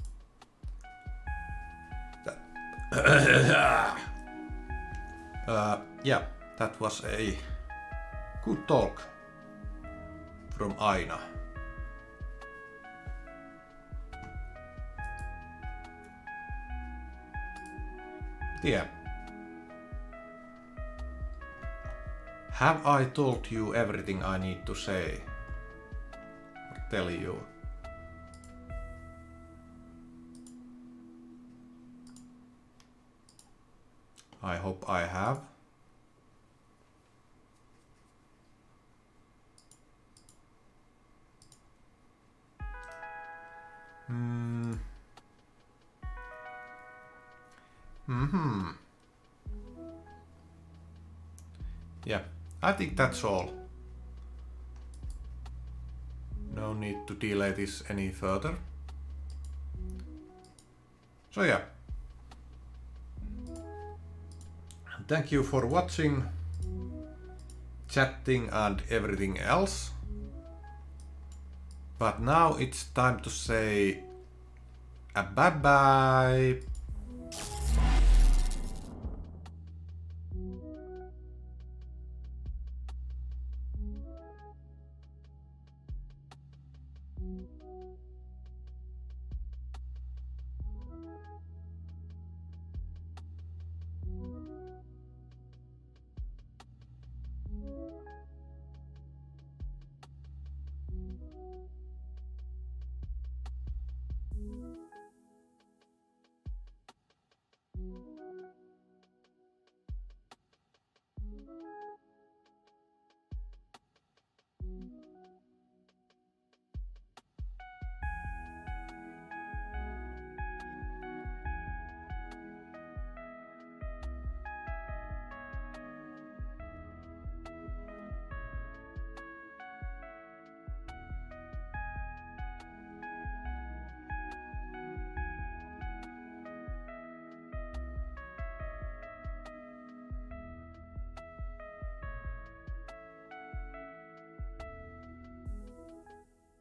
Yeah, that was a good talk from Aina. Yeah. Have I told you everything I need to say? Or tell you? I hope I have. Yeah, I think that's all. No need to delay this any further. So yeah. Thank you for watching, chatting and everything else. But now it's time to say a bye-bye.